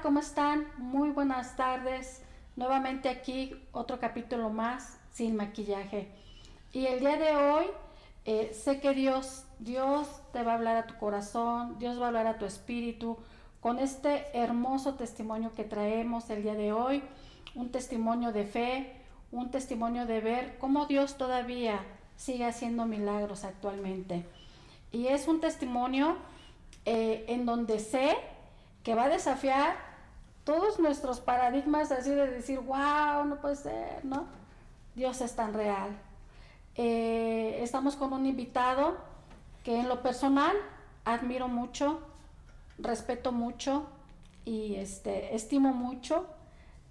¿Cómo están? Muy buenas tardes. Nuevamente aquí otro capítulo más sin maquillaje. Y el día de hoy sé que Dios te va a hablar a tu corazón, Dios va a hablar a tu espíritu con este hermoso testimonio que traemos el día de hoy, un testimonio de fe, un testimonio de ver cómo Dios todavía sigue haciendo milagros actualmente. Y es un testimonio en donde sé que va a desafiar todos nuestros paradigmas así de decir, wow, no puede ser, ¿no? Dios es tan real. Estamos con un invitado que en lo personal admiro mucho, respeto mucho y estimo mucho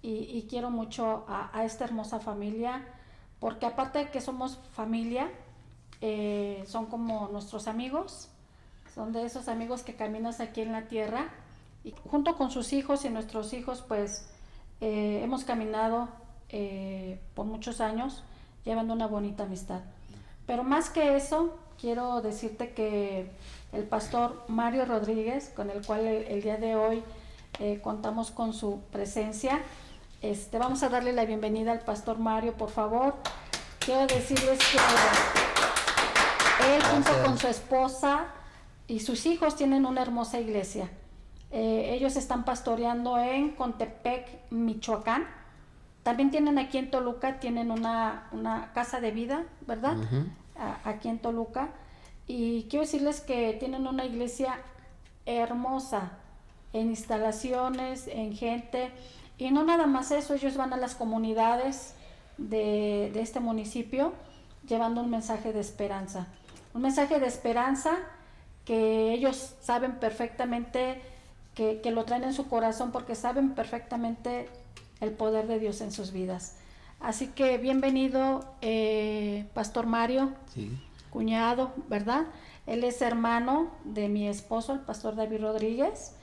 y quiero mucho a esta hermosa familia, porque aparte de que somos familia, son como nuestros amigos, son de esos amigos que caminas aquí en la tierra y junto con sus hijos y nuestros hijos pues hemos caminado por muchos años llevando una bonita amistad. Pero más que eso, quiero decirte que el pastor Mario Rodríguez, con el cual el día de hoy contamos con su presencia, vamos a darle la bienvenida al pastor Mario, por favor. Quiero decirles que él junto con su esposa y sus hijos tienen una hermosa iglesia. Ellos están pastoreando en Contepec, Michoacán. También tienen aquí en Toluca, tienen una casa de vida, ¿verdad? Aquí en Toluca. Y quiero decirles que tienen una iglesia hermosa en instalaciones, en gente. Y no nada más eso, ellos van a las comunidades de este municipio llevando un mensaje de esperanza. Un mensaje de esperanza que ellos saben perfectamente que lo traen en su corazón porque saben perfectamente el poder de Dios en sus vidas. Así que bienvenido, Pastor Mario, sí. Cuñado, ¿verdad? Él es hermano de mi esposo, el Pastor David Rodríguez,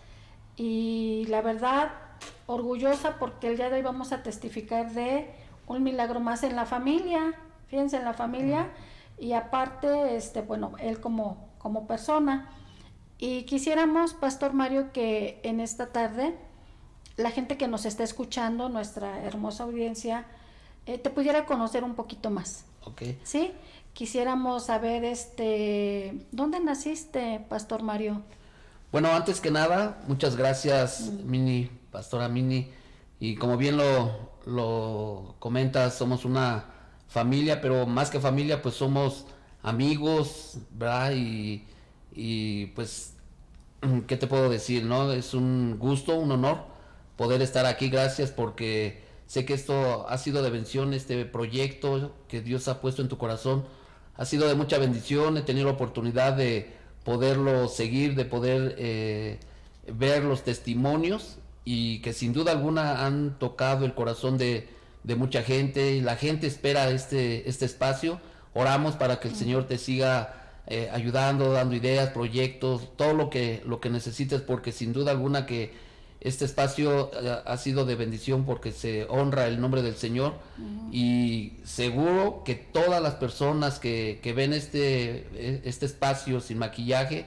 y la verdad, orgullosa porque el día de hoy vamos a testificar de un milagro más en la familia, fíjense, en la familia, y aparte, bueno, él como persona. Y quisiéramos, Pastor Mario, que en esta tarde la gente que nos está escuchando, nuestra hermosa audiencia, te pudiera conocer un poquito más. Okay. ¿Sí? Quisiéramos saber, ¿dónde naciste, Pastor Mario? Bueno, antes que nada, muchas gracias, Mini, Pastora Mini. Y como bien lo comentas, somos una familia, pero más que familia, pues somos amigos, ¿verdad? Y pues, ¿qué te puedo decir, no? Es un gusto, un honor poder estar aquí. Gracias porque sé que esto ha sido de bendición, este proyecto que Dios ha puesto en tu corazón. Ha sido de mucha bendición, he tenido la oportunidad de poderlo seguir, de poder ver los testimonios y que sin duda alguna han tocado el corazón de mucha gente. La gente espera este espacio. Oramos para que el Señor te siga ayudando, dando ideas, proyectos, todo lo que necesites, porque sin duda alguna que este espacio ha sido de bendición porque se honra el nombre del Señor. Y seguro que todas las personas que ven este espacio sin maquillaje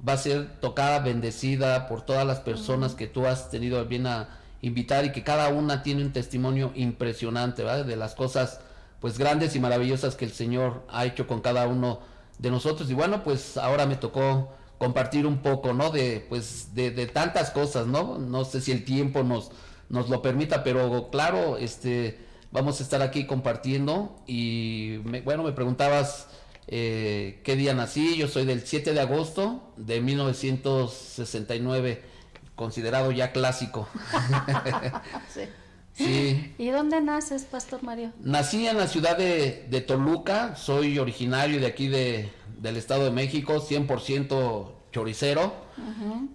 va a ser tocada, bendecida por todas las personas que tú has tenido bien a invitar, y que cada una tiene un testimonio impresionante, ¿verdad? De las cosas pues grandes y maravillosas que el Señor ha hecho con cada uno de nosotros. Y bueno, pues ahora me tocó compartir un poco, ¿no? De tantas cosas, ¿no? No sé si el tiempo nos lo permita, pero claro, vamos a estar aquí compartiendo. Y bueno, me preguntabas qué día nací. Yo soy del 7 de agosto de 1969, considerado ya clásico. Sí. Sí. ¿Y dónde naces, Pastor Mario? Nací en la ciudad de Toluca, soy originario de aquí del Estado de México, 100% choricero,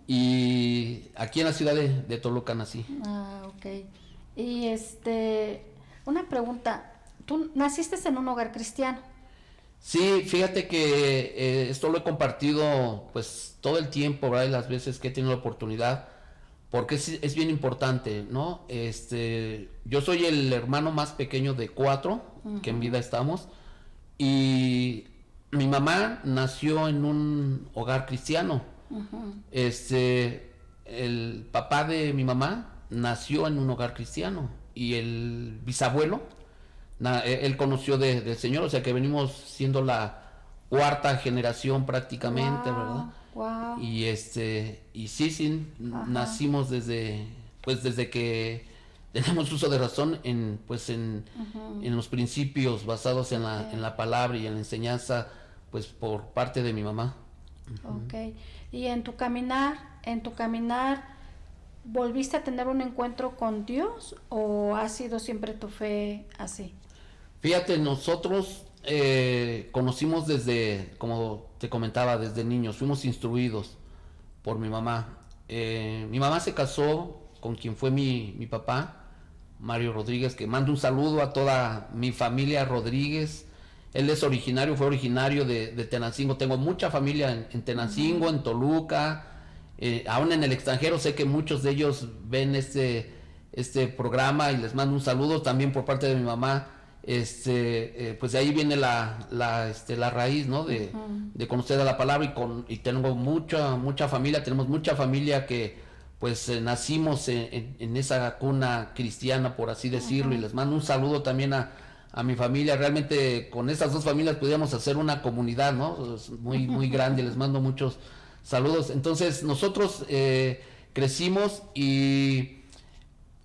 y aquí en la ciudad de Toluca nací. Ah, ok. Y una pregunta, ¿tú naciste en un hogar cristiano? Sí, fíjate que esto lo he compartido pues todo el tiempo, ¿verdad? Las veces que he tenido la oportunidad, porque es bien importante, ¿no? Yo soy el hermano más pequeño de 4 que en vida estamos, y mi mamá nació en un hogar cristiano. el papá de mi mamá nació en un hogar cristiano y el bisabuelo, él conoció del Señor, o sea que venimos siendo la cuarta generación prácticamente, Wow, ¿verdad? wow. Y sí, Ajá. nacimos desde que tenemos uso de razón en los principios basados en la palabra y en la enseñanza, pues por parte de mi mamá. Ok. Y en tu caminar, ¿volviste a tener un encuentro con Dios o ha sido siempre tu fe así? Fíjate, nosotros conocimos desde, como te comentaba, desde niños, fuimos instruidos por mi mamá. Mi mamá se casó con quien fue mi papá, Mario Rodríguez, que mando un saludo a toda mi familia Rodríguez. Él fue originario de Tenancingo. Tengo mucha familia en Tenancingo, en Toluca, aún en el extranjero. Sé que muchos de ellos ven este programa y les mando un saludo también por parte de mi mamá. Pues de ahí viene la raíz, ¿no? De conocer a la palabra y tengo mucha familia, tenemos mucha familia que pues nacimos en esa cuna cristiana, por así decirlo, y les mando un saludo también a mi familia. Realmente con esas dos familias podríamos hacer una comunidad, ¿no? Es muy grande, les mando muchos saludos. Entonces nosotros crecimos y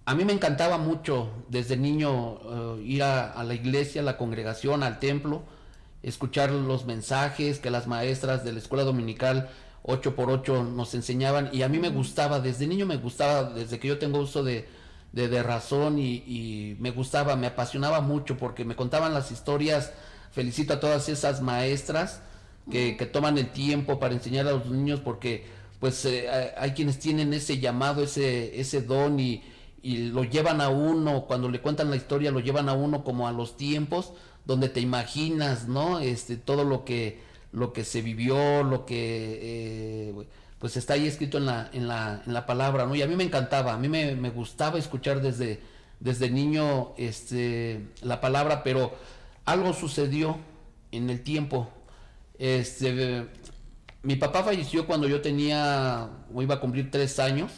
a mí me encantaba mucho desde niño ir a la iglesia, a la congregación, al templo, escuchar los mensajes que las maestras de la escuela dominical 8x8 nos enseñaban y a mí me gustaba, desde niño me gustaba, desde que yo tengo uso de razón y me gustaba, me apasionaba mucho porque me contaban las historias. Felicito a todas esas maestras que toman el tiempo para enseñar a los niños porque pues hay quienes tienen ese llamado, ese don y lo llevan a uno, cuando le cuentan la historia lo llevan a uno como a los tiempos donde te imaginas, ¿no? Todo lo que se vivió, lo que pues está ahí escrito en la palabra, ¿no? Y a mí me encantaba, a mí me gustaba escuchar desde niño la palabra, pero algo sucedió en el tiempo. Mi papá falleció cuando yo tenía, o iba a cumplir 3 años.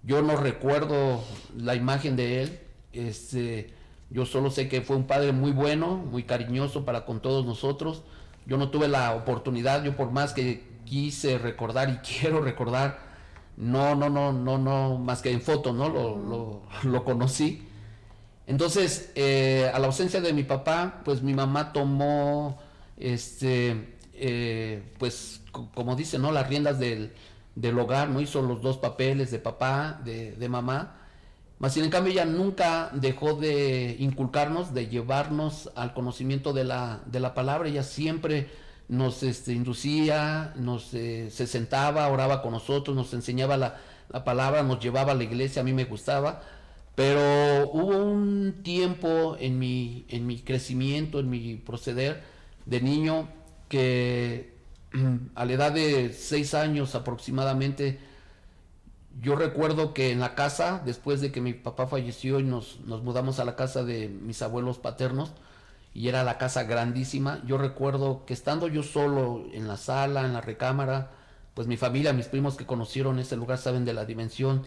Yo no recuerdo la imagen de él. Yo solo sé que fue un padre muy bueno, muy cariñoso para con todos nosotros. Yo no tuve la oportunidad, yo por más que quise recordar y quiero recordar, no, más que en foto, ¿no? Lo conocí. Entonces, a la ausencia de mi papá, pues mi mamá tomó, pues como dice, ¿no? Las riendas del hogar, ¿no? Hizo los dos papeles de papá, de mamá. Mas sin en cambio ella nunca dejó de inculcarnos, de llevarnos al conocimiento de la palabra. Ella siempre nos inducía, se sentaba, oraba con nosotros, nos enseñaba la palabra, nos llevaba a la iglesia. A mí me gustaba, pero hubo un tiempo en mi crecimiento, en mi proceder de niño, que a la edad de 6 años aproximadamente, yo recuerdo que en la casa, después de que mi papá falleció y nos mudamos a la casa de mis abuelos paternos, y era la casa grandísima, yo recuerdo que estando yo solo en la sala, en la recámara, pues mi familia, mis primos que conocieron ese lugar saben de la dimensión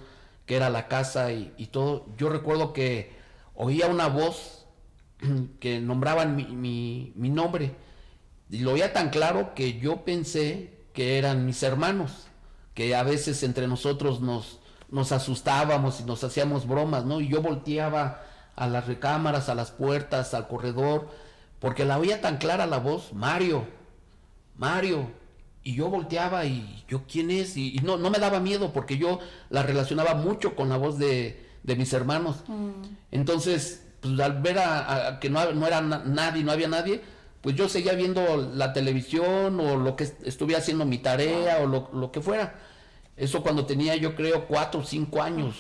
que era la casa y todo. Yo recuerdo que oía una voz que nombraban mi nombre, y lo oía tan claro que yo pensé que eran mis hermanos, que a veces entre nosotros nos asustábamos y nos hacíamos bromas, ¿no? Y yo volteaba a las recámaras, a las puertas, al corredor, porque la oía tan clara la voz, Mario, Mario. Y yo volteaba y yo, ¿quién es? Y no me daba miedo porque yo la relacionaba mucho con la voz de mis hermanos. Entonces, pues al ver a que no era nadie, no había nadie, pues yo seguía viendo la televisión o lo que estuve haciendo mi tarea o lo que fuera. Eso cuando tenía yo creo 4 o 5 años,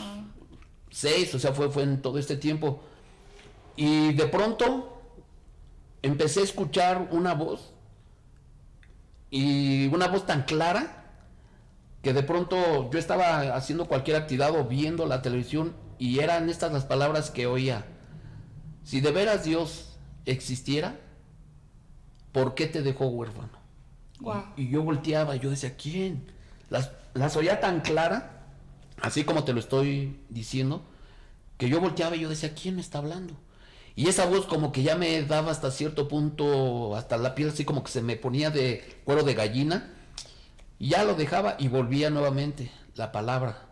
6, o sea, fue en todo este tiempo. Y de pronto empecé a escuchar una voz, y una voz tan clara que de pronto yo estaba haciendo cualquier actividad o viendo la televisión y eran estas las palabras que oía: si de veras Dios existiera, ¿por qué te dejó huérfano? Wow. Y yo volteaba, yo decía, ¿quién? Las oía tan clara así como te lo estoy diciendo, que yo volteaba y yo decía, ¿quién me está hablando? Y esa voz como que ya me daba hasta cierto punto, hasta la piel así como que se me ponía de cuero de gallina, y ya lo dejaba y volvía nuevamente la palabra.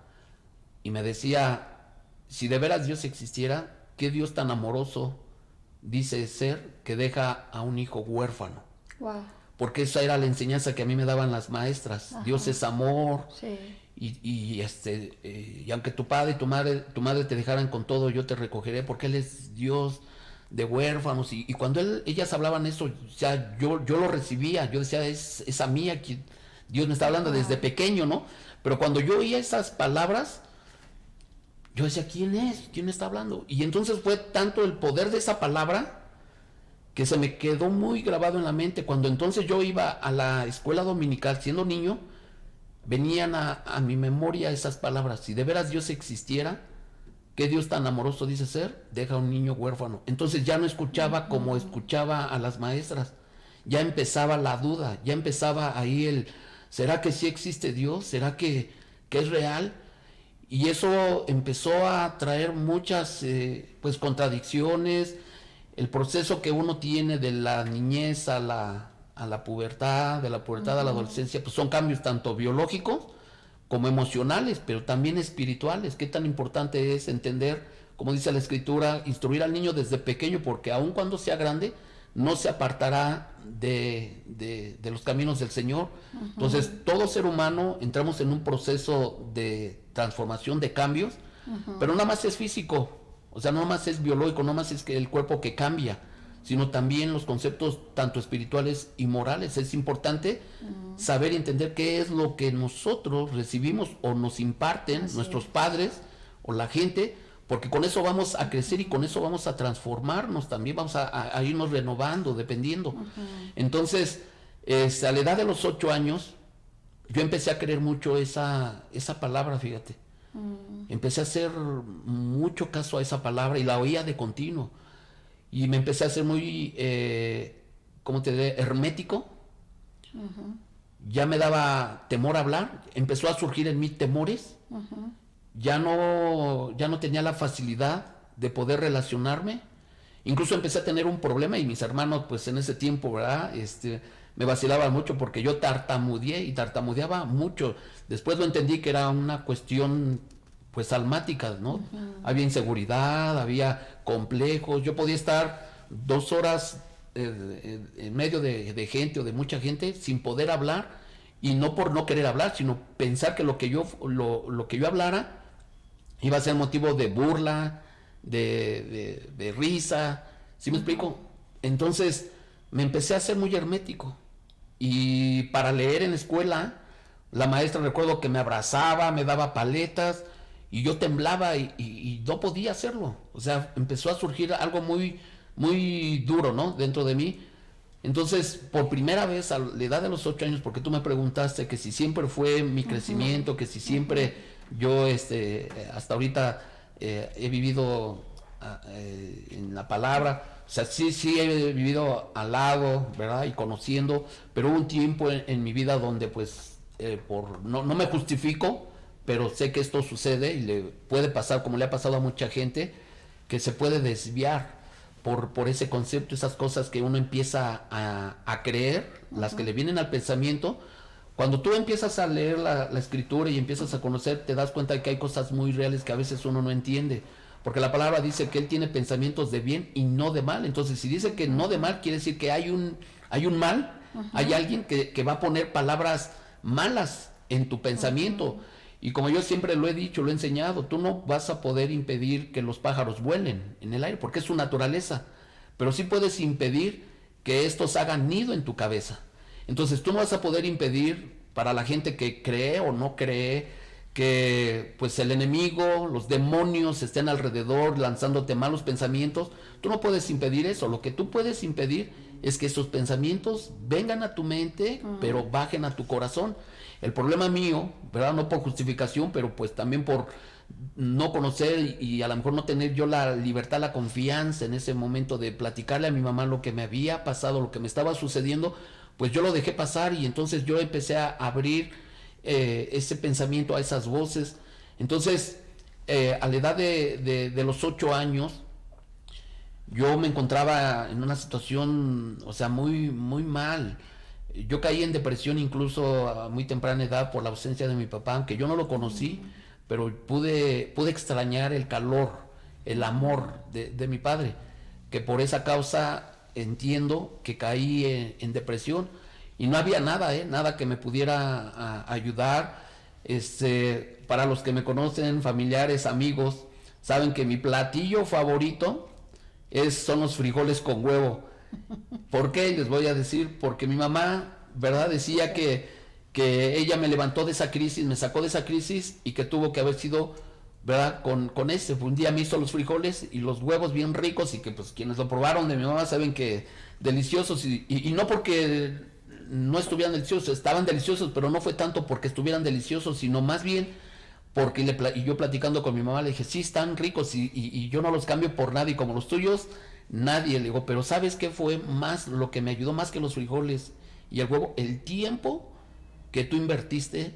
Y me decía, si de veras Dios existiera, ¿qué Dios tan amoroso dice ser que deja a un hijo huérfano? Wow. Porque esa era la enseñanza que a mí me daban las maestras. Ajá. Dios es amor. Sí. Y aunque tu padre y tu madre te dejaran con todo, yo te recogeré, porque Él es Dios de huérfanos. Y cuando ellas hablaban eso, o sea, yo lo recibía. Yo decía, es a mí a quien Dios me está hablando desde pequeño, ¿no? Pero cuando yo oía esas palabras, yo decía, ¿quién es? ¿Quién me está hablando? Y entonces fue tanto el poder de esa palabra que se me quedó muy grabado en la mente. Cuando entonces yo iba a la escuela dominical siendo niño, venían a mi memoria esas palabras. Si de veras Dios existiera, ¿qué Dios tan amoroso dice ser? Deja a un niño huérfano. Entonces ya no escuchaba como escuchaba a las maestras. Ya empezaba la duda, ya empezaba ahí ¿será que sí existe Dios? ¿Será que es real? Y eso empezó a traer muchas pues contradicciones. El proceso que uno tiene de la niñez a la pubertad, de la pubertad a la adolescencia, pues son cambios tanto biológicos como emocionales, pero también espirituales. Qué tan importante es entender, como dice la Escritura, instruir al niño desde pequeño, porque aun cuando sea grande, no se apartará de los caminos del Señor. Entonces, todo ser humano entramos en un proceso de transformación, de cambios, pero nada más es físico. O sea, no más es biológico, no más es que el cuerpo que cambia, sino también los conceptos tanto espirituales y morales. Es importante saber y entender qué es lo que nosotros recibimos o nos imparten nuestros padres o la gente, porque con eso vamos a crecer y con eso vamos a transformarnos también, vamos a irnos renovando, dependiendo. Entonces, a la edad de los 8 años, yo empecé a creer mucho esa palabra, fíjate. Empecé a hacer mucho caso a esa palabra y la oía de continuo. Y me empecé a hacer muy, ¿cómo te diré? Hermético. Ya me daba temor a hablar. Empezó a surgir en mí temores. Ya no tenía la facilidad de poder relacionarme. Incluso empecé a tener un problema y mis hermanos, pues en ese tiempo, ¿verdad? Me vacilaban mucho porque yo tartamudeé y tartamudeaba mucho. Después lo entendí que era una cuestión pues almática, ¿no? Había inseguridad, había complejos. Yo podía estar 2 horas en medio de gente o de mucha gente sin poder hablar, y no por no querer hablar, sino pensar que lo que yo hablara iba a ser motivo de burla, de risa. ¿Sí me explico? Entonces me empecé a ser muy hermético. Y para leer en la escuela, la maestra, recuerdo que me abrazaba, me daba paletas, y yo temblaba y no podía hacerlo. O sea, empezó a surgir algo muy, muy duro, ¿no? Dentro de mí. Entonces, por primera vez a la edad de los 8 años, porque tú me preguntaste que si siempre fue mi crecimiento, que si siempre yo hasta ahorita he vivido en la palabra. O sea, sí he vivido al lado, ¿verdad? Y conociendo, pero hubo un tiempo en mi vida donde pues no me justifico, pero sé que esto sucede y le puede pasar, como le ha pasado a mucha gente, que se puede desviar por ese concepto, esas cosas que uno empieza a creer, las que le vienen al pensamiento. Cuando tú empiezas a leer la escritura y empiezas a conocer, te das cuenta de que hay cosas muy reales que a veces uno no entiende. Porque la palabra dice que Él tiene pensamientos de bien y no de mal. Entonces, si dice que no de mal, quiere decir que hay un mal, hay alguien que va a poner palabras malas en tu pensamiento. Y como yo siempre lo he dicho, lo he enseñado, tú no vas a poder impedir que los pájaros vuelen en el aire, porque es su naturaleza. Pero sí puedes impedir que estos hagan nido en tu cabeza. Entonces, tú no vas a poder impedir, para la gente que cree o no cree, que pues el enemigo, los demonios estén alrededor lanzándote malos pensamientos. Tú no puedes impedir eso. Lo que tú puedes impedir es que esos pensamientos vengan a tu mente, pero bajen a tu corazón. El problema mío, ¿verdad? No por justificación, pero pues también por no conocer y a lo mejor no tener yo la libertad, la confianza en ese momento de platicarle a mi mamá lo que me había pasado, lo que me estaba sucediendo, pues yo lo dejé pasar y entonces yo empecé a abrir ese pensamiento a esas voces. Entonces, a la edad de los 8 años, yo me encontraba en una situación, o sea, muy, muy mal. Yo caí en depresión incluso a muy temprana edad por la ausencia de mi papá, aunque yo no lo conocí, pero pude extrañar el calor, el amor de mi padre, que por esa causa entiendo que caí en depresión y no había nada, nada que me pudiera ayudar. Para los que me conocen, familiares, amigos, saben que mi platillo favorito son los frijoles con huevo. ¿Por qué? Les voy a decir, porque mi mamá, ¿verdad? Decía que ella me levantó de esa crisis, me sacó de esa crisis y que tuvo que haber sido, ¿verdad? Con ese. Un día me hizo los frijoles y los huevos bien ricos y que pues quienes lo probaron de mi mamá saben que deliciosos y no porque no estuvieran deliciosos, estaban deliciosos, pero no fue tanto porque estuvieran deliciosos, sino más bien porque y yo platicando con mi mamá le dije, sí, están ricos y yo no los cambio por nadie, como los tuyos, nadie. Le digo, pero ¿sabes qué fue más lo que me ayudó más que los frijoles y el huevo? El tiempo que tú invertiste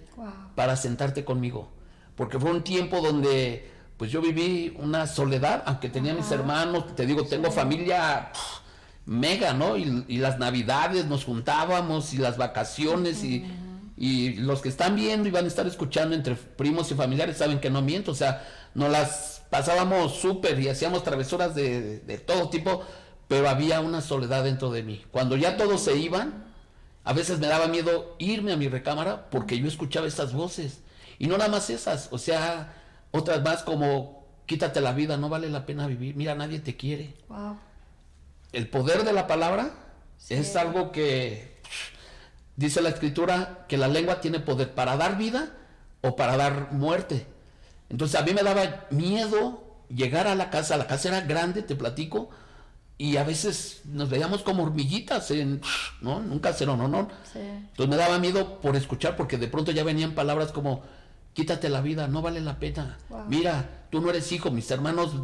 para sentarte conmigo. Porque fue un tiempo donde pues yo viví una soledad, aunque tenía mis hermanos, te digo, tengo familia mega, ¿no? Y las navidades nos juntábamos y las vacaciones y los que están viendo y van a estar escuchando entre primos y familiares saben que no miento, o sea, nos las pasábamos súper y hacíamos travesuras de todo tipo, pero había una soledad dentro de mí. Cuando ya todos se iban, a veces me daba miedo irme a mi recámara porque yo escuchaba esas voces. Y no nada más esas, o sea, otras más como, quítate la vida, no vale la pena vivir, mira, nadie te quiere. Wow. El poder de la palabra es algo que dice la escritura que la lengua tiene poder para dar vida o para dar muerte. Entonces a mí me daba miedo llegar a la casa era grande, te platico, y a veces nos veíamos como hormiguitas, ¿no? En un caserón, ¿no? Sí. Entonces me daba miedo por escuchar, porque de pronto ya venían palabras como, quítate la vida, no vale la pena. Wow. Mira, tú no eres hijo. Mis hermanos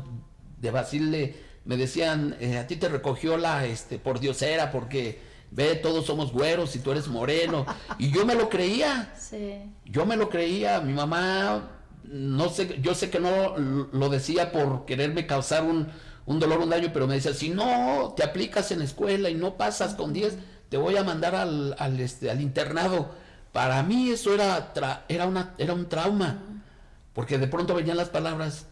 de Basile me decían, a ti te recogió la pordiosera porque ve, todos somos güeros y tú eres moreno. Y yo me lo creía. Sí. Yo me lo creía. Mi mamá, no sé, yo sé que no lo decía por quererme causar un dolor, un daño, pero me decía, si no te aplicas en la escuela y no pasas con 10, te voy a mandar al internado. Para mí eso era un trauma, porque de pronto venían las palabras,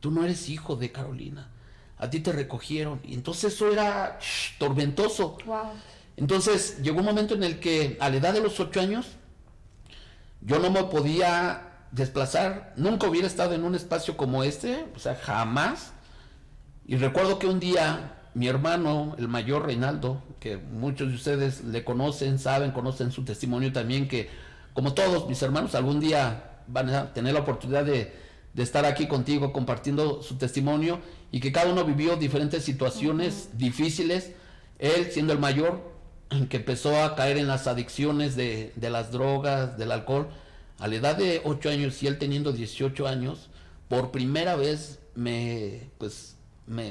tú no eres hijo de Carolina, a ti te recogieron, y entonces eso era tormentoso. Wow. Entonces llegó un momento en el que a la edad de los 8 años yo no me podía desplazar, nunca hubiera estado en un espacio como este, o sea, jamás. Y recuerdo que un día mi hermano, el mayor Reinaldo, que muchos de ustedes le conocen, conocen su testimonio también, que como todos mis hermanos algún día van a tener la oportunidad de estar aquí contigo compartiendo su testimonio, y que cada uno vivió diferentes situaciones difíciles. Él siendo el mayor, que empezó a caer en las adicciones de las drogas, del alcohol, a la edad de 8 años, y él teniendo 18 años, por primera vez me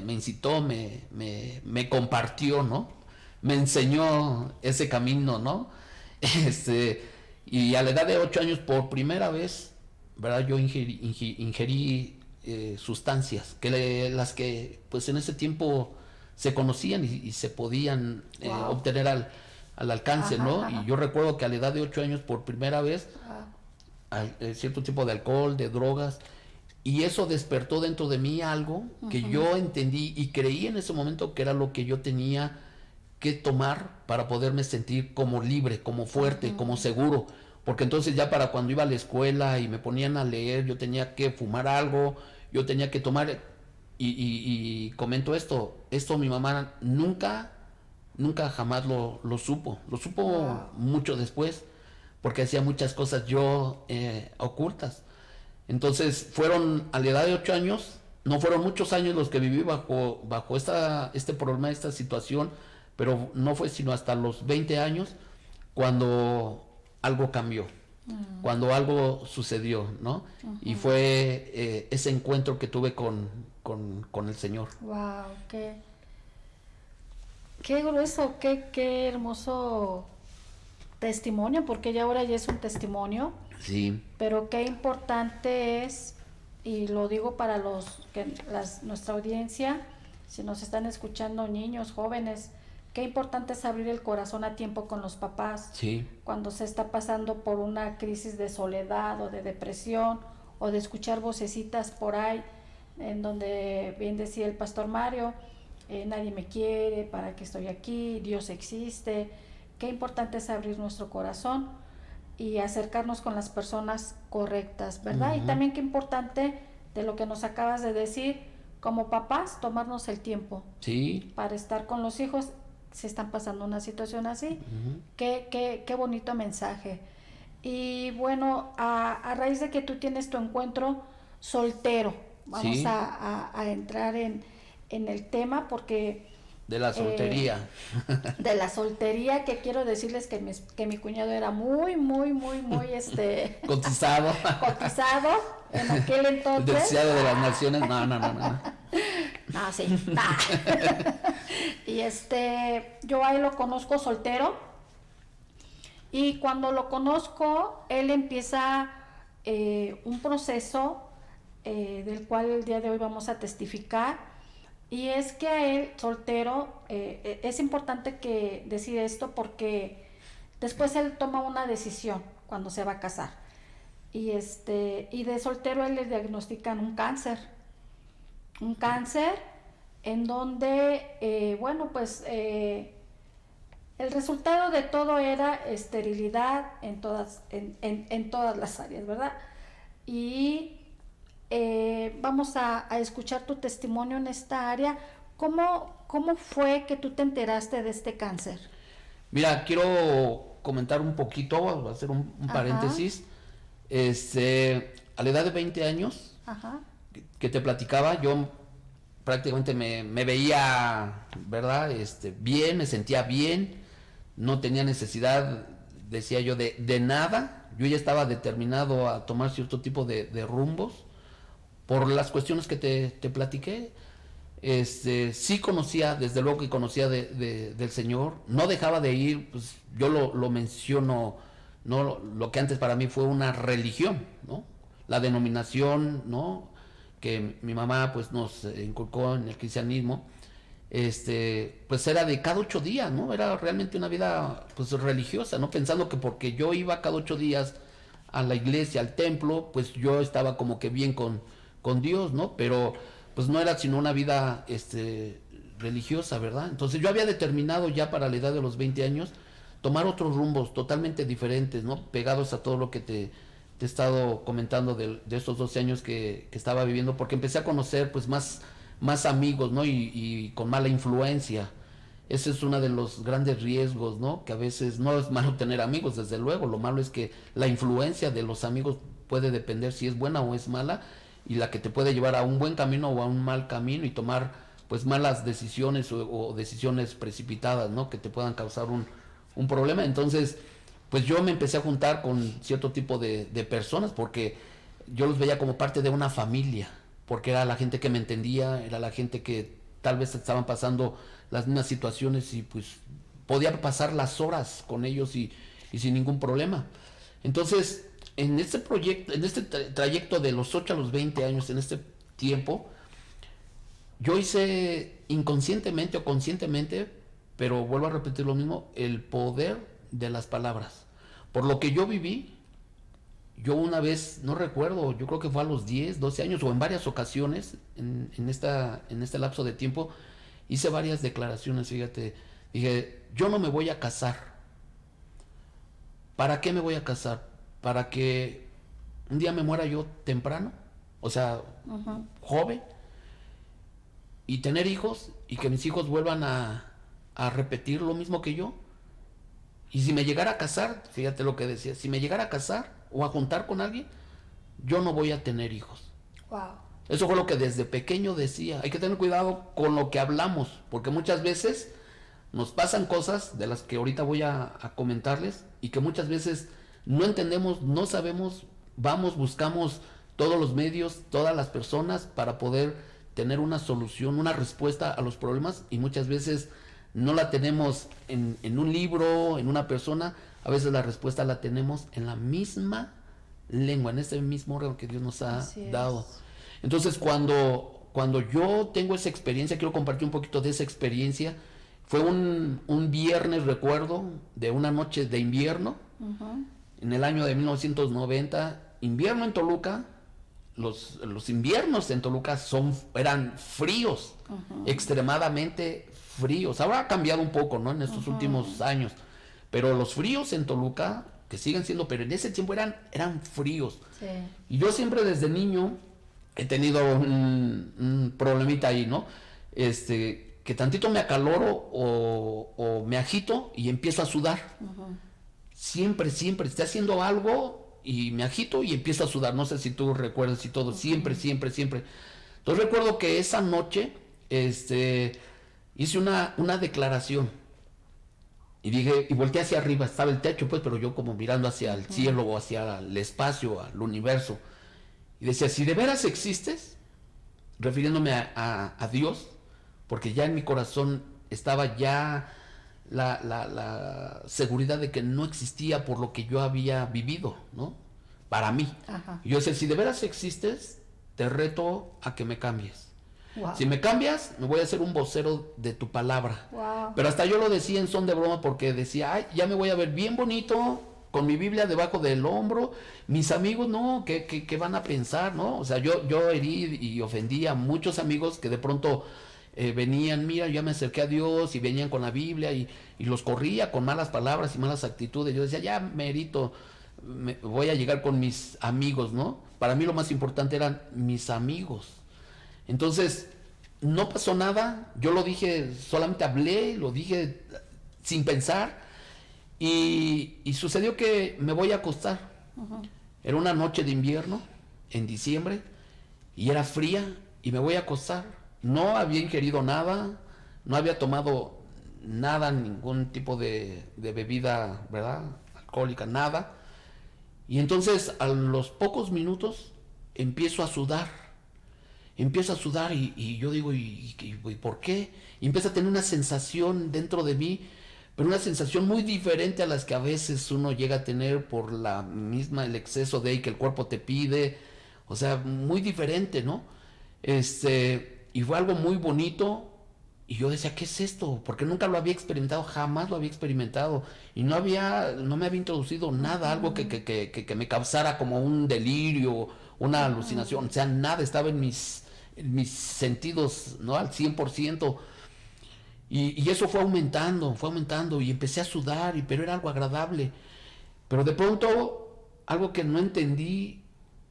incitó, me compartió, ¿no? Me enseñó ese camino, ¿no? Y a la edad de 8 años, por primera vez, ¿verdad? Yo ingerí sustancias, las que pues en ese tiempo se conocían y se podían obtener al alcance, ajá, ¿no? Ajá. Y yo recuerdo que a la edad de 8 años, por primera vez, cierto tipo de alcohol, de drogas, y eso despertó dentro de mí algo que yo entendí y creí en ese momento que era lo que yo tenía que tomar para poderme sentir como libre, como fuerte, como seguro. Porque entonces ya para cuando iba a la escuela y me ponían a leer, yo tenía que fumar algo, yo tenía que tomar. Y comento esto mi mamá nunca jamás lo supo. Lo supo mucho después, porque hacía muchas cosas yo ocultas. Entonces fueron a la edad de 8 años, no fueron muchos años los que viví bajo este problema, esta situación, pero no fue sino hasta los 20 años cuando algo cambió, cuando algo sucedió, ¿no? Y fue ese encuentro que tuve con el Señor. Wow, qué grueso, qué hermoso testimonio, porque ya ahora ya es un testimonio. Sí, Pero qué importante es, y lo digo para nuestra audiencia, si nos están escuchando niños, jóvenes, qué importante es abrir el corazón a tiempo con los papás sí, cuando se está pasando por una crisis de soledad o de depresión o de escuchar vocecitas por ahí en donde bien decía el pastor Mario, nadie me quiere, ¿para qué estoy aquí? Dios existe. Qué importante es abrir nuestro corazón y acercarnos con las personas correctas, ¿verdad? Y también qué importante de lo que nos acabas de decir, como papás, tomarnos el tiempo sí. para estar con los hijos si están pasando una situación así. Qué bonito mensaje. Y bueno, a raíz de que tú tienes tu encuentro soltero, vamos Sí. a entrar en el tema porque De la soltería. de la soltería, que quiero decirles que mi cuñado era muy Cotizado. cotizado en aquel El entonces. deseado de las naciones. No, no, no, no. No, sí. Y yo ahí lo conozco soltero. Y cuando lo conozco, él empieza un proceso del cual el día de hoy vamos a testificar. Y es que a él, soltero, es importante que decir esto porque después él toma una decisión cuando se va a casar. Y de soltero a él le diagnostican un cáncer. Un cáncer en donde, el resultado de todo era esterilidad en todas las áreas, ¿verdad? Y vamos a escuchar tu testimonio en esta área. ¿Cómo fue que tú te enteraste de este cáncer? Mira, quiero comentar un poquito, voy a hacer un paréntesis. A la edad de 20 años, Ajá. que te platicaba, yo prácticamente me veía, ¿verdad? Bien, me sentía bien, no tenía necesidad, decía yo, de nada. Yo ya estaba determinado a tomar cierto tipo de rumbos por las cuestiones que te platiqué. Sí conocía, desde luego que conocía del Señor, no dejaba de ir, pues yo lo menciono, no lo que antes para mí fue una religión, ¿no? La denominación, ¿no? Que mi mamá pues nos inculcó en el cristianismo, pues era de cada 8 días, ¿no? Era realmente una vida pues religiosa, ¿no? Pensando que porque yo iba cada 8 días a la iglesia, al templo, pues yo estaba como que bien con Dios, ¿no? Pero pues no era sino una vida religiosa, ¿verdad? Entonces yo había determinado ya para la edad de los 20 años tomar otros rumbos totalmente diferentes, ¿no? Pegados a todo lo que te he estado comentando de estos 12 años que estaba viviendo, porque empecé a conocer pues más amigos, ¿no? Y con mala influencia. Ese es uno de los grandes riesgos, ¿no? Que a veces no es malo tener amigos, desde luego. Lo malo es que la influencia de los amigos puede depender si es buena o es mala, y la que te puede llevar a un buen camino o a un mal camino y tomar pues malas decisiones o decisiones precipitadas, ¿no? Que te puedan causar un problema. Entonces, pues yo me empecé a juntar con cierto tipo de personas porque yo los veía como parte de una familia, porque era la gente que me entendía, era la gente que tal vez estaban pasando las mismas situaciones y pues podía pasar las horas con ellos y sin ningún problema. Entonces, en este proyecto, en este trayecto de los 8 a los 20 años, en este tiempo, yo hice inconscientemente o conscientemente, pero vuelvo a repetir lo mismo, el poder de las palabras. Por lo que yo viví, yo una vez, no recuerdo, yo creo que fue a los 10, 12 años o en varias ocasiones en este lapso de tiempo, hice varias declaraciones, fíjate, dije, yo no me voy a casar. ¿Para qué me voy a casar? ¿Para que un día me muera yo temprano? O sea, joven, y tener hijos y que mis hijos vuelvan a repetir lo mismo que yo. Y si me llegara a casar, fíjate lo que decía, si me llegara a casar o a juntar con alguien, yo no voy a tener hijos. Wow. Eso fue lo que desde pequeño decía. Hay que tener cuidado con lo que hablamos, porque muchas veces nos pasan cosas de las que ahorita voy a comentarles y que muchas veces no entendemos, no sabemos, vamos, buscamos todos los medios, todas las personas para poder tener una solución, una respuesta a los problemas, y muchas veces no la tenemos en un libro, en una persona. A veces la respuesta la tenemos en la misma lengua, en ese mismo órgano que Dios nos ha Así dado. es. Entonces, cuando yo tengo esa experiencia, quiero compartir un poquito de esa experiencia. Fue un viernes, recuerdo, de una noche de invierno, Ujú. en el año de 1990, invierno en Toluca. Los inviernos en Toluca eran fríos, extremadamente fríos. Ahora ha cambiado un poco, ¿no? En estos últimos años. Pero los fríos en Toluca, que siguen siendo, pero en ese tiempo eran fríos. Sí. Y yo siempre desde niño he tenido un problemita ahí, ¿no? Que tantito me acaloro o me agito y empiezo a sudar. Siempre, esté haciendo algo y me agito y empiezo a sudar. No sé si tú recuerdas y todo, siempre. Entonces recuerdo que esa noche, hice una declaración y dije, y volteé hacia arriba, estaba el techo pues, pero yo como mirando hacia el cielo o hacia el espacio, al universo. Y decía, si de veras existes, refiriéndome a Dios, porque ya en mi corazón estaba ya la seguridad de que no existía por lo que yo había vivido, ¿no? Para mí. Ajá. Y yo decía, si de veras existes, te reto a que me cambies. Wow. Si me cambias, me voy a hacer un vocero de tu palabra. Wow. Pero hasta yo lo decía en son de broma porque decía, ay, ya me voy a ver bien bonito, con mi Biblia debajo del hombro. Mis amigos, no, ¿qué van a pensar, no? O sea, yo herí y ofendí a muchos amigos que de pronto venían, mira, ya me acerqué a Dios y venían con la Biblia y los corría con malas palabras y malas actitudes. Yo decía, ya merito, voy a llegar con mis amigos, ¿no? Para mí lo más importante eran mis amigos. Entonces, no pasó nada, yo lo dije, solamente hablé, lo dije sin pensar y sucedió que me voy a acostar. Era una noche de invierno, en diciembre, y era fría y me voy a acostar. No había ingerido nada, no había tomado nada, ningún tipo de bebida, ¿verdad? Alcohólica, nada. Y entonces a los pocos minutos empiezo a sudar y yo digo, ¿y por qué? Y empiezo a tener una sensación dentro de mí, pero una sensación muy diferente a las que a veces uno llega a tener por el exceso de que el cuerpo te pide, o sea, muy diferente, ¿no? Y fue algo muy bonito y yo decía, ¿qué es esto? Porque nunca lo había experimentado, jamás lo había experimentado y no me había introducido nada, algo que me causara como un delirio, una alucinación, o sea, nada, estaba en mis sentidos, ¿no? Al 100%. Y eso fue aumentando y empecé a sudar, pero era algo agradable. Pero de pronto, algo que no entendí,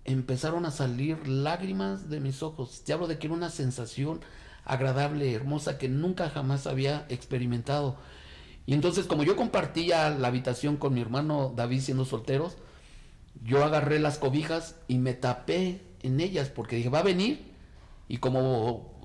empezaron a salir lágrimas de mis ojos. Te hablo de que era una sensación agradable, hermosa, que nunca jamás había experimentado. Y entonces, como yo compartía la habitación con mi hermano David siendo solteros, yo agarré las cobijas y me tapé en ellas porque dije, va a venir. Y como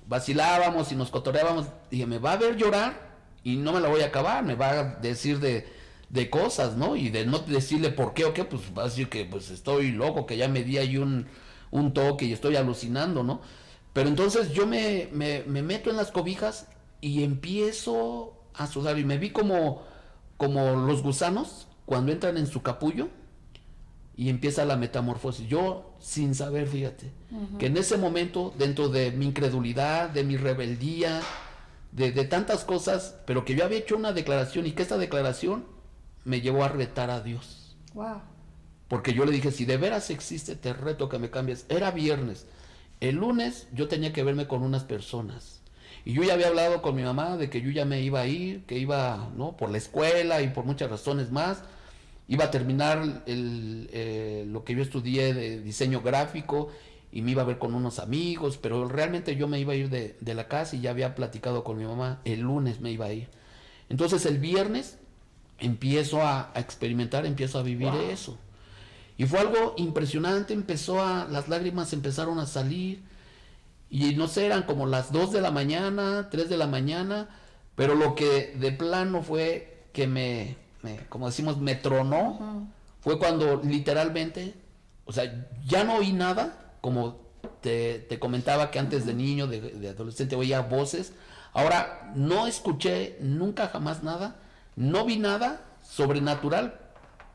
vacilábamos y nos cotorreábamos, dije, me va a ver llorar y no me la voy a acabar, me va a decir de cosas, ¿no? Y de no decirle por qué o qué, pues va a decir que pues estoy loco, que ya me di ahí un toque y estoy alucinando, ¿no? Pero entonces yo me meto en las cobijas y empiezo a sudar y me vi como los gusanos cuando entran en su capullo y empieza la metamorfosis. Yo sin saber, fíjate, que en ese momento, dentro de mi incredulidad, de mi rebeldía, de tantas cosas, pero que yo había hecho una declaración y que esta declaración me llevó a retar a Dios. Wow. Porque yo le dije, si de veras existe, te reto que me cambies. Era viernes. El lunes yo tenía que verme con unas personas. Y yo ya había hablado con mi mamá de que yo ya me iba a ir, que iba, ¿no? Por la escuela y por muchas razones más. Iba a terminar lo que yo estudié de diseño gráfico y me iba a ver con unos amigos, pero realmente yo me iba a ir de la casa y ya había platicado con mi mamá, el lunes me iba a ir. Entonces el viernes empiezo a experimentar, empiezo a vivir eso. Y fue algo impresionante, las lágrimas empezaron a salir y no sé, eran como las 2 de la mañana, 3 de la mañana, pero lo que de plano fue que como decimos, me tronó, fue cuando literalmente, o sea, ya no oí nada, como te comentaba que antes de niño, de adolescente, oía voces. Ahora no escuché nunca jamás nada, no vi nada sobrenatural,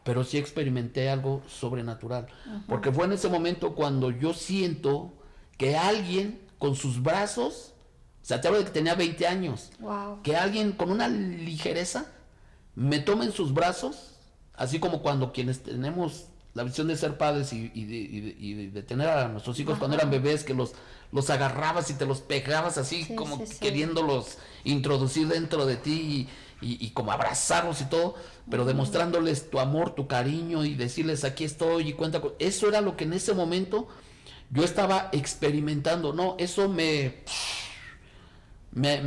pero sí experimenté algo sobrenatural. Porque fue en ese momento cuando yo siento que alguien con sus brazos, o sea, te hablo de que tenía 20 años, Wow. que alguien con una ligereza me toma en sus brazos, así como cuando quienes tenemos la visión de ser padres y de tener a nuestros hijos cuando eran bebés, que los agarrabas y te los pegabas así, Sí, como sí, sí. queriéndolos introducir dentro de ti y como abrazarlos y todo, pero demostrándoles tu amor, tu cariño y decirles aquí estoy y cuenta con... Eso era lo que en ese momento yo estaba experimentando, ¿no? Eso me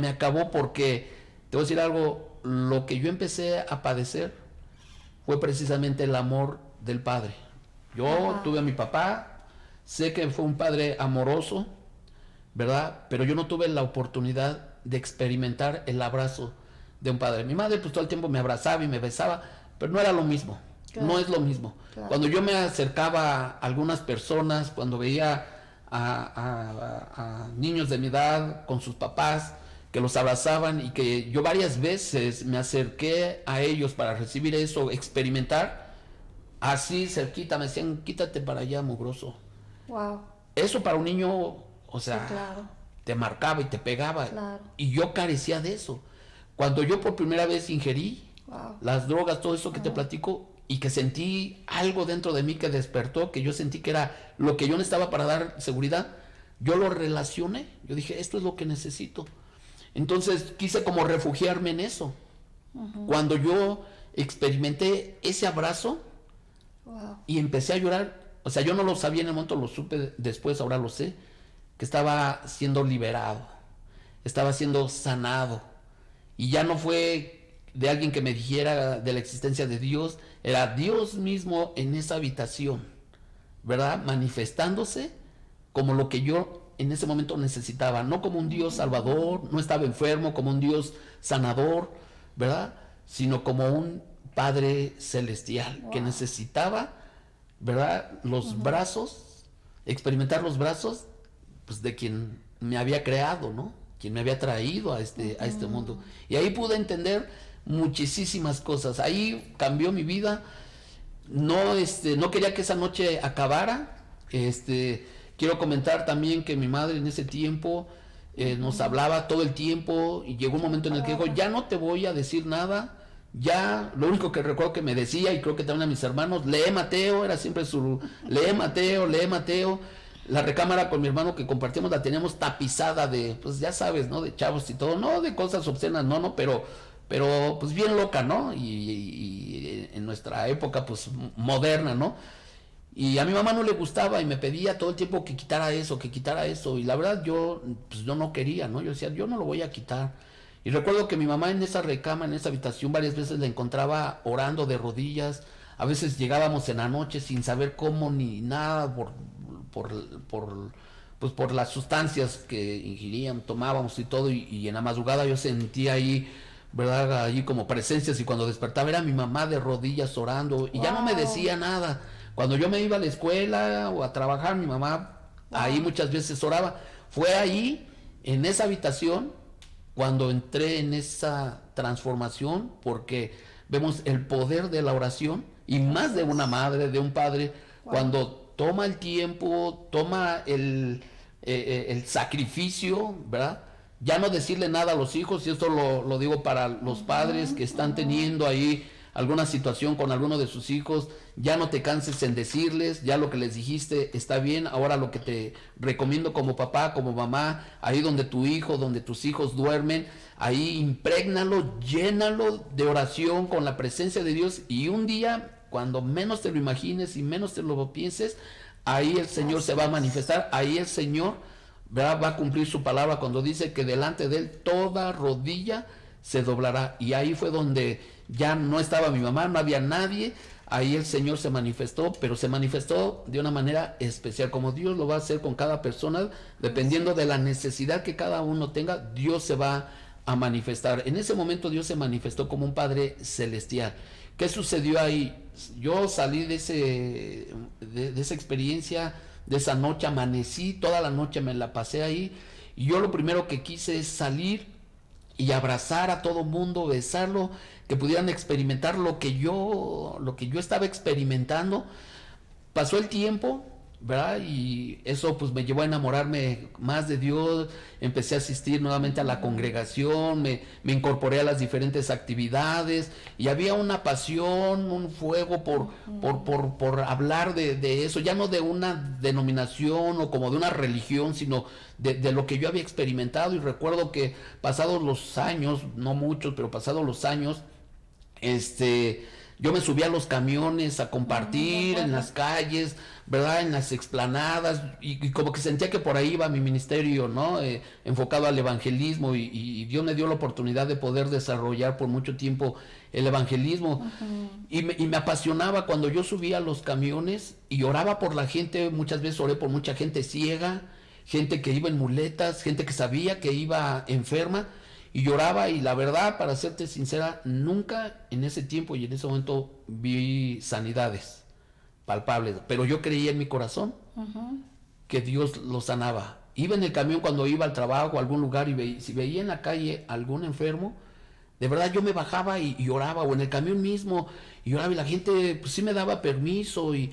acabó porque, te voy a decir algo, lo que yo empecé a padecer fue precisamente el amor del padre. Yo tuve a mi papá, sé que fue un padre amoroso, ¿verdad? Pero yo no tuve la oportunidad de experimentar el abrazo de un padre. Mi madre pues todo el tiempo me abrazaba y me besaba, pero no era lo mismo, Claro. no es lo mismo. Claro. Cuando yo me acercaba a algunas personas, cuando veía a niños de mi edad con sus papás, que los abrazaban y que yo varias veces me acerqué a ellos para recibir eso, experimentar, así cerquita me decían, quítate para allá, mugroso. Wow. Eso para un niño, o Sí, sea, claro. te marcaba y te pegaba. Claro. Y yo carecía de eso. Cuando yo por primera vez ingerí Wow. las drogas, todo eso que te platico, y que sentí algo dentro de mí que despertó, que yo sentí que era lo que yo necesitaba para dar seguridad, yo lo relacioné. Yo dije, esto es lo que necesito. Entonces quise como refugiarme en eso. Cuando yo experimenté ese abrazo Wow. y empecé a llorar, o sea, yo no lo sabía en el momento, lo supe después, ahora lo sé, que estaba siendo liberado, estaba siendo sanado. Y ya no fue de alguien que me dijera de la existencia de Dios, era Dios mismo en esa habitación, ¿verdad? Manifestándose como lo que yo en ese momento necesitaba, no como un Dios salvador, no estaba enfermo, como un Dios sanador, ¿verdad? Sino como un Padre celestial que necesitaba, ¿verdad? Los brazos, experimentar los brazos, pues de quien me había creado, ¿no? Quien me había traído a este mundo. Y ahí pude entender muchísimas cosas. Ahí cambió mi vida. No, no quería que esa noche acabara. Quiero comentar también que mi madre en ese tiempo nos hablaba todo el tiempo y llegó un momento en el que dijo, ya no te voy a decir nada, ya, lo único que recuerdo que me decía, y creo que también a mis hermanos, lee Mateo, era siempre su, lee Mateo, lee Mateo. La recámara con mi hermano que compartíamos la teníamos tapizada de, pues ya sabes, ¿no? De chavos y todo, no de cosas obscenas, no, pero pues bien loca, ¿no? Y en nuestra época, pues moderna, ¿no? Y a mi mamá no le gustaba y me pedía todo el tiempo que quitara eso, que quitara eso. Y la verdad pues yo no quería, ¿no? Yo decía, yo no lo voy a quitar. Y recuerdo que mi mamá en esa recámara, en esa habitación, varias veces la encontraba orando de rodillas. A veces llegábamos en la noche sin saber cómo ni nada pues por las sustancias que ingiríamos, tomábamos y todo. Y en la madrugada yo sentía ahí, ¿verdad? Allí como presencias y cuando despertaba era mi mamá de rodillas orando y ya no me decía nada. Cuando yo me iba a la escuela o a trabajar, mi mamá ahí muchas veces oraba. Fue ahí, en esa habitación, cuando entré en esa transformación, porque vemos el poder de la oración y más de una madre, de un padre, cuando toma el tiempo, toma el sacrificio, ¿verdad? Ya no decirle nada a los hijos, y esto lo digo para los padres que están teniendo ahí alguna situación con alguno de sus hijos, ya no te canses en decirles, ya lo que les dijiste está bien, ahora lo que te recomiendo como papá, como mamá, ahí donde tu hijo, donde tus hijos duermen, ahí imprégnalo, llénalo de oración con la presencia de Dios y un día, cuando menos te lo imagines y menos te lo pienses, ahí el Señor se va a manifestar, ahí el Señor, ¿verdad? Va a cumplir su palabra cuando dice que delante de él toda rodilla se doblará. Y ahí fue donde ya no estaba mi mamá, no había nadie, ahí el Señor se manifestó, pero se manifestó de una manera especial, como Dios lo va a hacer con cada persona, dependiendo de la necesidad que cada uno tenga, Dios se va a manifestar. En ese momento Dios se manifestó como un Padre celestial. ¿Qué sucedió ahí? Yo salí de esa experiencia, de esa noche, amanecí, toda la noche me la pasé ahí, y yo lo primero que quise es salir y abrazar a todo mundo, besarlo, que pudieran experimentar lo que yo estaba experimentando. Pasó el tiempo, ¿verdad? Y eso pues me llevó a enamorarme más de Dios, empecé a asistir nuevamente a la congregación, me incorporé a las diferentes actividades y había una pasión, un fuego por hablar de eso, ya no de una denominación o como de una religión, sino de lo que yo había experimentado. Y recuerdo que pasados los años, no muchos, pero pasados los años, yo me subí a los camiones a compartir en las calles, ¿verdad? En las explanadas, y como que sentía que por ahí iba mi ministerio, ¿no? Enfocado al evangelismo, y Dios me dio la oportunidad de poder desarrollar por mucho tiempo el evangelismo. Y me apasionaba cuando yo subía a los camiones y oraba por la gente. Muchas veces oré por mucha gente ciega, gente que iba en muletas, gente que sabía que iba enferma, y lloraba. Y la verdad, para serte sincera, nunca en ese tiempo y en ese momento vi sanidades palpables, pero yo creía en mi corazón que Dios lo sanaba. Iba en el camión cuando iba al trabajo, a algún lugar, y si veía en la calle algún enfermo, de verdad yo me bajaba y lloraba, o en el camión mismo, y lloraba, y la gente pues sí me daba permiso y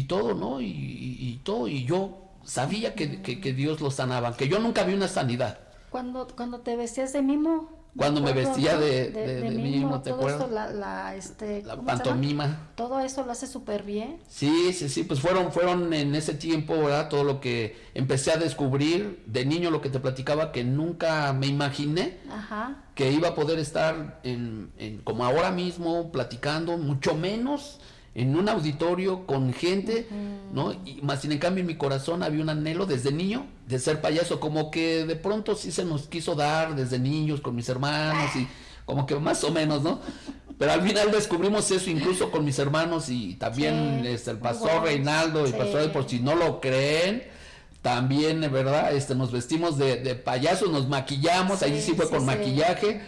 todo, ¿no? Y todo, y yo sabía que Dios lo sanaba, que yo nunca vi una sanidad. Cuando te vestías de mimo. Cuando me vestía de mimo, ¿te acuerdas? La pantomima. Todo eso lo hace súper bien. Sí, pues fueron en ese tiempo, ¿verdad? Todo lo que empecé a descubrir de niño, lo que te platicaba, que nunca me imaginé que iba a poder estar como ahora mismo, platicando, mucho menos en un auditorio con gente, ¿no? Y más sin en cambio en mi corazón había un anhelo desde niño de ser payaso, como que de pronto sí se nos quiso dar desde niños con mis hermanos, y como que más o menos, ¿no? Pero al final descubrimos eso incluso con mis hermanos, y también el pastor Reinaldo y el pastor, por si no lo creen, también, ¿verdad? Nos vestimos de payasos, nos maquillamos, ahí sí fue con maquillaje.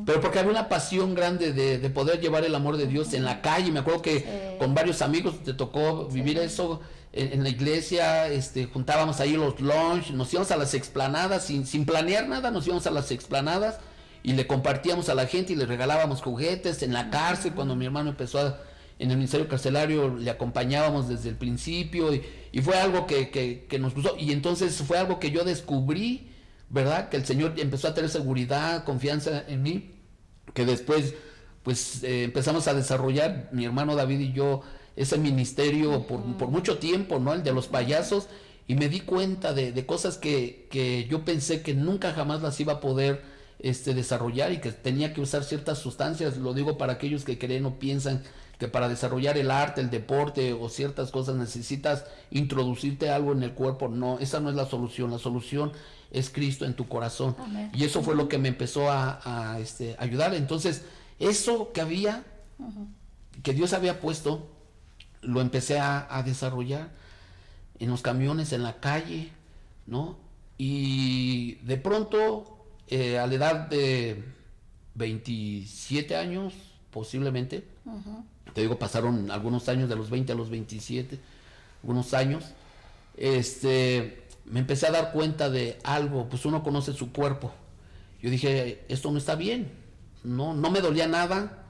Pero porque había una pasión grande de poder llevar el amor de Dios en la calle. Me acuerdo que con varios amigos te tocó vivir eso en la iglesia. Juntábamos ahí los lunch, nos íbamos a las explanadas sin planear nada, nos íbamos a las explanadas y le compartíamos a la gente y le regalábamos juguetes. En la cárcel, cuando mi hermano empezó en el ministerio carcelario, le acompañábamos desde el principio, y fue algo que nos gustó. Y entonces fue algo que yo descubrí, ¿verdad? Que el Señor empezó a tener seguridad, confianza en mí, que después pues empezamos a desarrollar, mi hermano David y yo, ese ministerio por mucho tiempo, ¿no? El de los payasos, y me di cuenta de cosas que yo pensé que nunca jamás las iba a poder desarrollar, y que tenía que usar ciertas sustancias. Lo digo para aquellos que creen o piensan que para desarrollar el arte, el deporte o ciertas cosas necesitas introducirte algo en el cuerpo. No, esa no es la solución. La solución es Cristo en tu corazón. Amén. Y eso fue lo que me empezó a ayudar. Entonces, eso que había, que Dios había puesto, lo empecé a desarrollar en los camiones, en la calle, ¿no? Y de pronto, a la edad de 27 años, posiblemente, te digo, pasaron algunos años, de los 20 a los 27, algunos años, me empecé a dar cuenta de algo. Pues uno conoce su cuerpo. Yo dije, esto no está bien. No me dolía nada,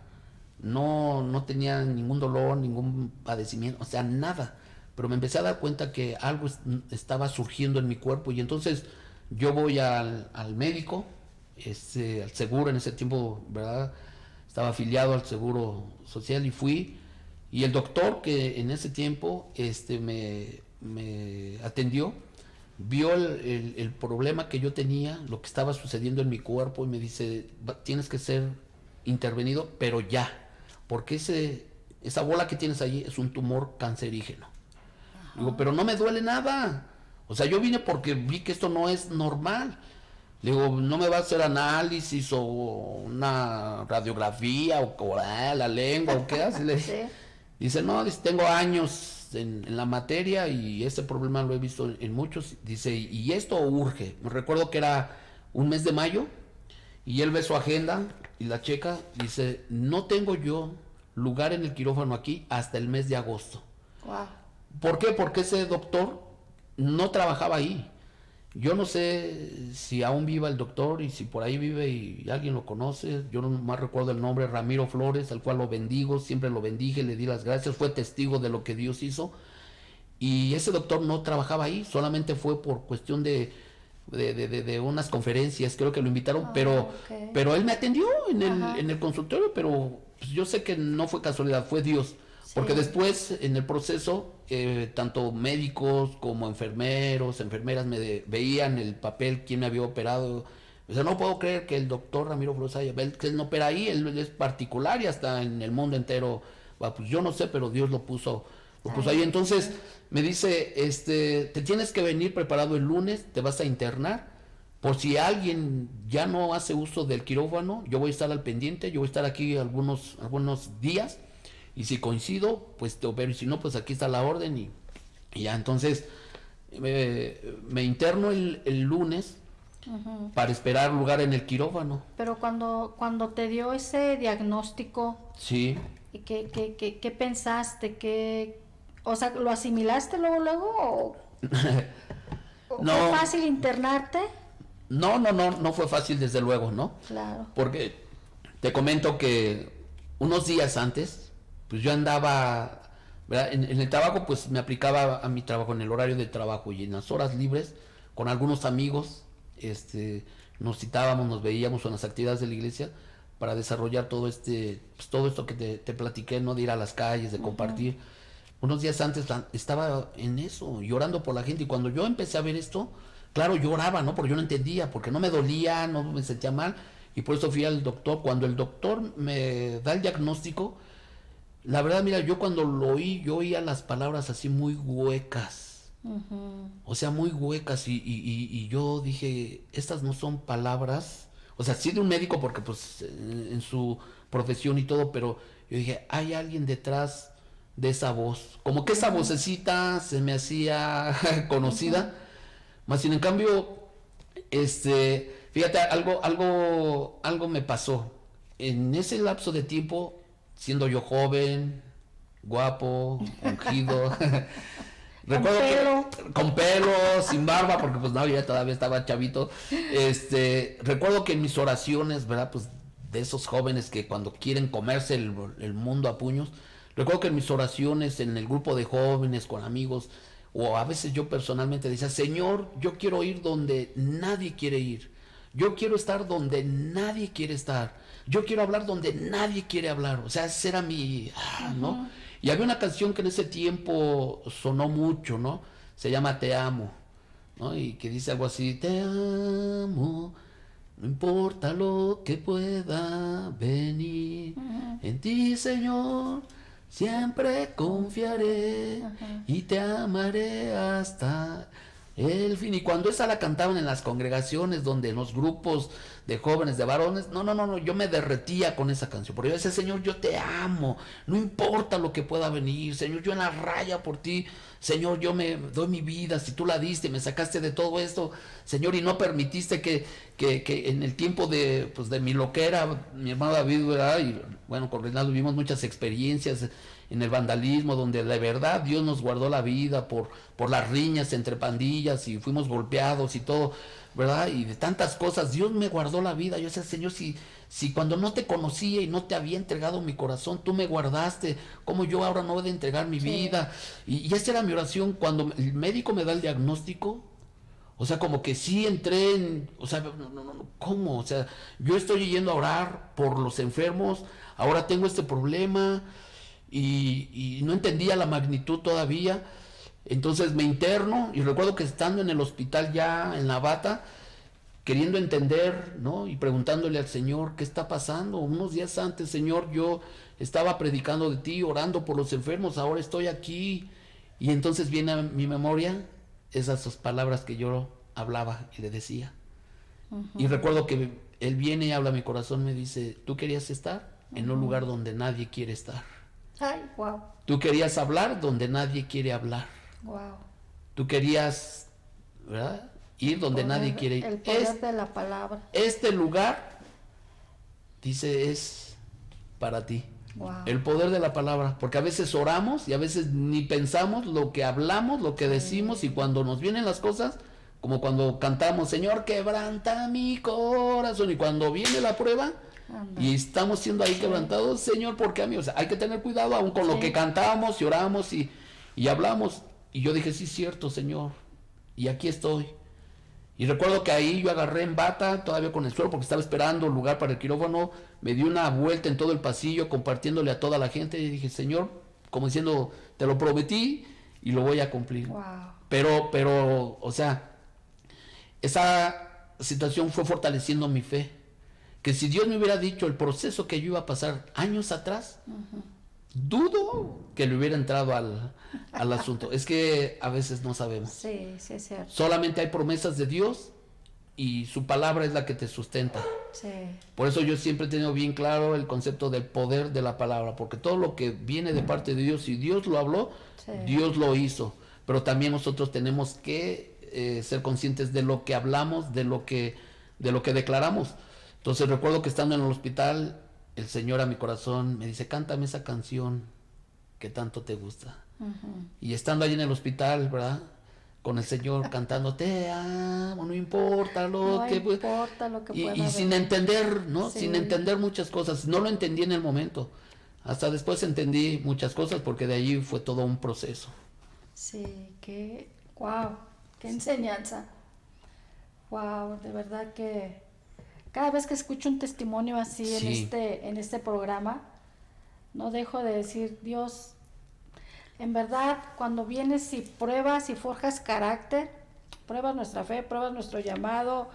no tenía ningún dolor, ningún padecimiento, o sea, nada. Pero me empecé a dar cuenta que algo estaba surgiendo en mi cuerpo, y entonces yo voy al médico, al seguro. En ese tiempo, ¿verdad?, estaba afiliado al Seguro Social, y fui, y el doctor que en ese tiempo me atendió, vio el problema que yo tenía, lo que estaba sucediendo en mi cuerpo, y me dice, tienes que ser intervenido, pero ya, porque esa bola que tienes allí es un tumor cancerígeno. Digo, pero no me duele nada. O sea, yo vine porque vi que esto no es normal. Digo, no me va a hacer análisis o una radiografía o la lengua o qué hace. Sí. Dice, no, tengo años en la materia y este problema lo he visto en muchos. Dice, y esto urge. Me recuerdo que era un mes de mayo, y él ve su agenda y la checa. Dice, no tengo yo lugar en el quirófano aquí hasta el mes de agosto. Wow. ¿Por qué? Porque ese doctor no trabajaba ahí. Yo no sé si aún viva el doctor y si por ahí vive y alguien lo conoce. Yo no más recuerdo el nombre, Ramiro Flores, al cual lo bendigo, siempre lo bendije, le di las gracias, fue testigo de lo que Dios hizo. Y ese doctor no trabajaba ahí, solamente fue por cuestión de unas conferencias, creo que lo invitaron, Okay. pero él me atendió Ajá. en el consultorio, pero pues, yo sé que no fue casualidad, fue Dios. Porque Sí. después, en el proceso, tanto médicos como enfermeros, enfermeras veían el papel, quién me había operado. O sea, no puedo creer que el doctor Ramiro Flores que él no opera ahí, él es particular y hasta en el mundo entero, pues yo no sé, pero Dios lo puso ahí. Ay, Entonces sí. me dice, te tienes que venir preparado el lunes, te vas a internar. Por si alguien ya no hace uso del quirófano, yo voy a estar al pendiente, yo voy a estar aquí algunos días y si coincido, pues te opero y si no, pues aquí está la orden y ya. Entonces me interno el lunes Ujú. para esperar lugar en el quirófano. Pero cuando te dio ese diagnóstico, Sí. ¿y qué pensaste? O sea, ¿lo asimilaste luego o fue No, fácil internarte? no fue fácil desde luego, ¿no? Claro. Porque te comento que unos días antes, pues yo andaba, ¿verdad? En el trabajo, pues me aplicaba a mi trabajo, en el horario de trabajo y en las horas libres, con algunos amigos, nos citábamos, nos veíamos en las actividades de la iglesia para desarrollar pues, todo esto que te platiqué, ¿no? De ir a las calles, de compartir. Unos días antes estaba en eso, llorando por la gente, y cuando yo empecé a ver esto, claro, lloraba, ¿no? Porque yo no entendía, porque no me dolía, no me sentía mal, y por eso fui al doctor. Cuando el doctor me da el diagnóstico, la verdad, mira, yo cuando lo oí, yo oía las palabras así muy huecas, Ujú. o sea, muy huecas, y yo dije, estas no son palabras, o sea, sí de un médico, porque pues en su profesión y todo, pero yo dije, hay alguien detrás de esa voz, como que esa Ujú. vocecita se me hacía Ujú. conocida, más sin en cambio, fíjate, algo me pasó. En ese lapso de tiempo, siendo yo joven, guapo, ungido, Con recuerdo pelo. que con pelo, sin barba, porque pues no, ya todavía estaba chavito. Recuerdo que en mis oraciones, ¿verdad? Pues de esos jóvenes que cuando quieren comerse el mundo a puños, recuerdo que en mis oraciones, en el grupo de jóvenes, con amigos, o a veces yo personalmente decía, Señor, yo quiero ir donde nadie quiere ir. Yo quiero estar donde nadie quiere estar. Yo quiero hablar donde nadie quiere hablar. O sea, ese era ¿no? Ujú. Y había una canción que en ese tiempo sonó mucho, ¿no? Se llama Te amo, ¿no? Y que dice algo así, te amo, no importa lo que pueda venir, Ujú. en ti, Señor, siempre confiaré Ajá. y te amaré hasta el fin. Y cuando esa la cantaban en las congregaciones, donde en los grupos de jóvenes, de varones, no, yo me derretía con esa canción. Porque yo decía, Señor, yo te amo, no importa lo que pueda venir, Señor, yo en la raya por ti, Señor, yo me doy mi vida, si tú la diste, me sacaste de todo esto, Señor, y no permitiste que en el tiempo pues de mi loquera, mi hermano David, ¿verdad? Y bueno, con Reinaldo vivimos muchas experiencias en el vandalismo, donde de verdad Dios nos guardó la vida por las riñas entre pandillas y fuimos golpeados y todo, ¿verdad? Y de tantas cosas, Dios me guardó la vida. Yo decía, Señor, si cuando no te conocía y no te había entregado mi corazón, tú me guardaste, ¿cómo yo ahora no he de entregar mi Sí. vida? Y esa era mi oración cuando el médico me da el diagnóstico. O sea, como que sí entré o sea, ¿cómo? O sea, yo estoy yendo a orar por los enfermos, ahora tengo este problema y no entendía la magnitud todavía. Entonces me interno y recuerdo que estando en el hospital ya en la bata, queriendo entender, ¿no? Y preguntándole al Señor, ¿qué está pasando? Unos días antes, Señor, yo estaba predicando de ti, orando por los enfermos, ahora estoy aquí. Y entonces viene a mi memoria esas palabras que yo hablaba y le decía. Y Ujú. recuerdo que él viene y habla a mi corazón, me dice, tú querías estar en un Ujú. lugar donde nadie quiere estar. Ay, wow. Tú querías hablar donde nadie quiere hablar. Wow. Tú querías, ¿verdad? Ir donde nadie quiere ir. El poder de la palabra. Este lugar, dice, es para ti. Wow. El poder de la palabra, porque a veces oramos y a veces ni pensamos lo que hablamos, lo que decimos, y cuando nos vienen las cosas, como cuando cantamos, Señor, quebranta mi corazón, y cuando viene la prueba, y estamos siendo ahí quebrantados, Señor, porque a mí, o sea, hay que tener cuidado aún con lo que cantamos y oramos y hablamos. Y yo dije, sí, cierto, Señor, y aquí estoy. Y recuerdo que ahí yo agarré en bata, todavía con el suelo, porque estaba esperando lugar para el quirófano, me di una vuelta en todo el pasillo, compartiéndole a toda la gente, y dije, Señor, como diciendo, te lo prometí y lo voy a cumplir. Wow. Pero, o sea, esa situación fue fortaleciendo mi fe. Que si Dios me hubiera dicho el proceso que yo iba a pasar años atrás, dudo que le hubiera entrado al asunto. Es que a veces no sabemos. Sí, sí, es cierto. Solamente hay promesas de Dios y su palabra es la que te sustenta. Sí. Por eso yo siempre he tenido bien claro el concepto del poder de la palabra, porque todo lo que viene de parte de Dios, si Dios lo habló, Dios lo hizo. Pero también nosotros tenemos que ser conscientes de lo que hablamos, de lo que declaramos. Entonces recuerdo que estando en el hospital, el Señor a mi corazón me dice, cántame esa canción que tanto te gusta. Y estando ahí en el hospital, ¿verdad? Con el Señor cantando, te amo, no importa lo que pueda. Y sin entender, ¿no? Sí. Sin entender muchas cosas. No lo entendí en el momento. Hasta después entendí muchas cosas porque de allí fue todo un proceso. Sí, wow, qué enseñanza. Wow, de verdad que cada vez que escucho un testimonio así en este programa, no dejo de decir, Dios, en verdad, cuando vienes y pruebas y forjas carácter, pruebas nuestra fe, pruebas nuestro llamado,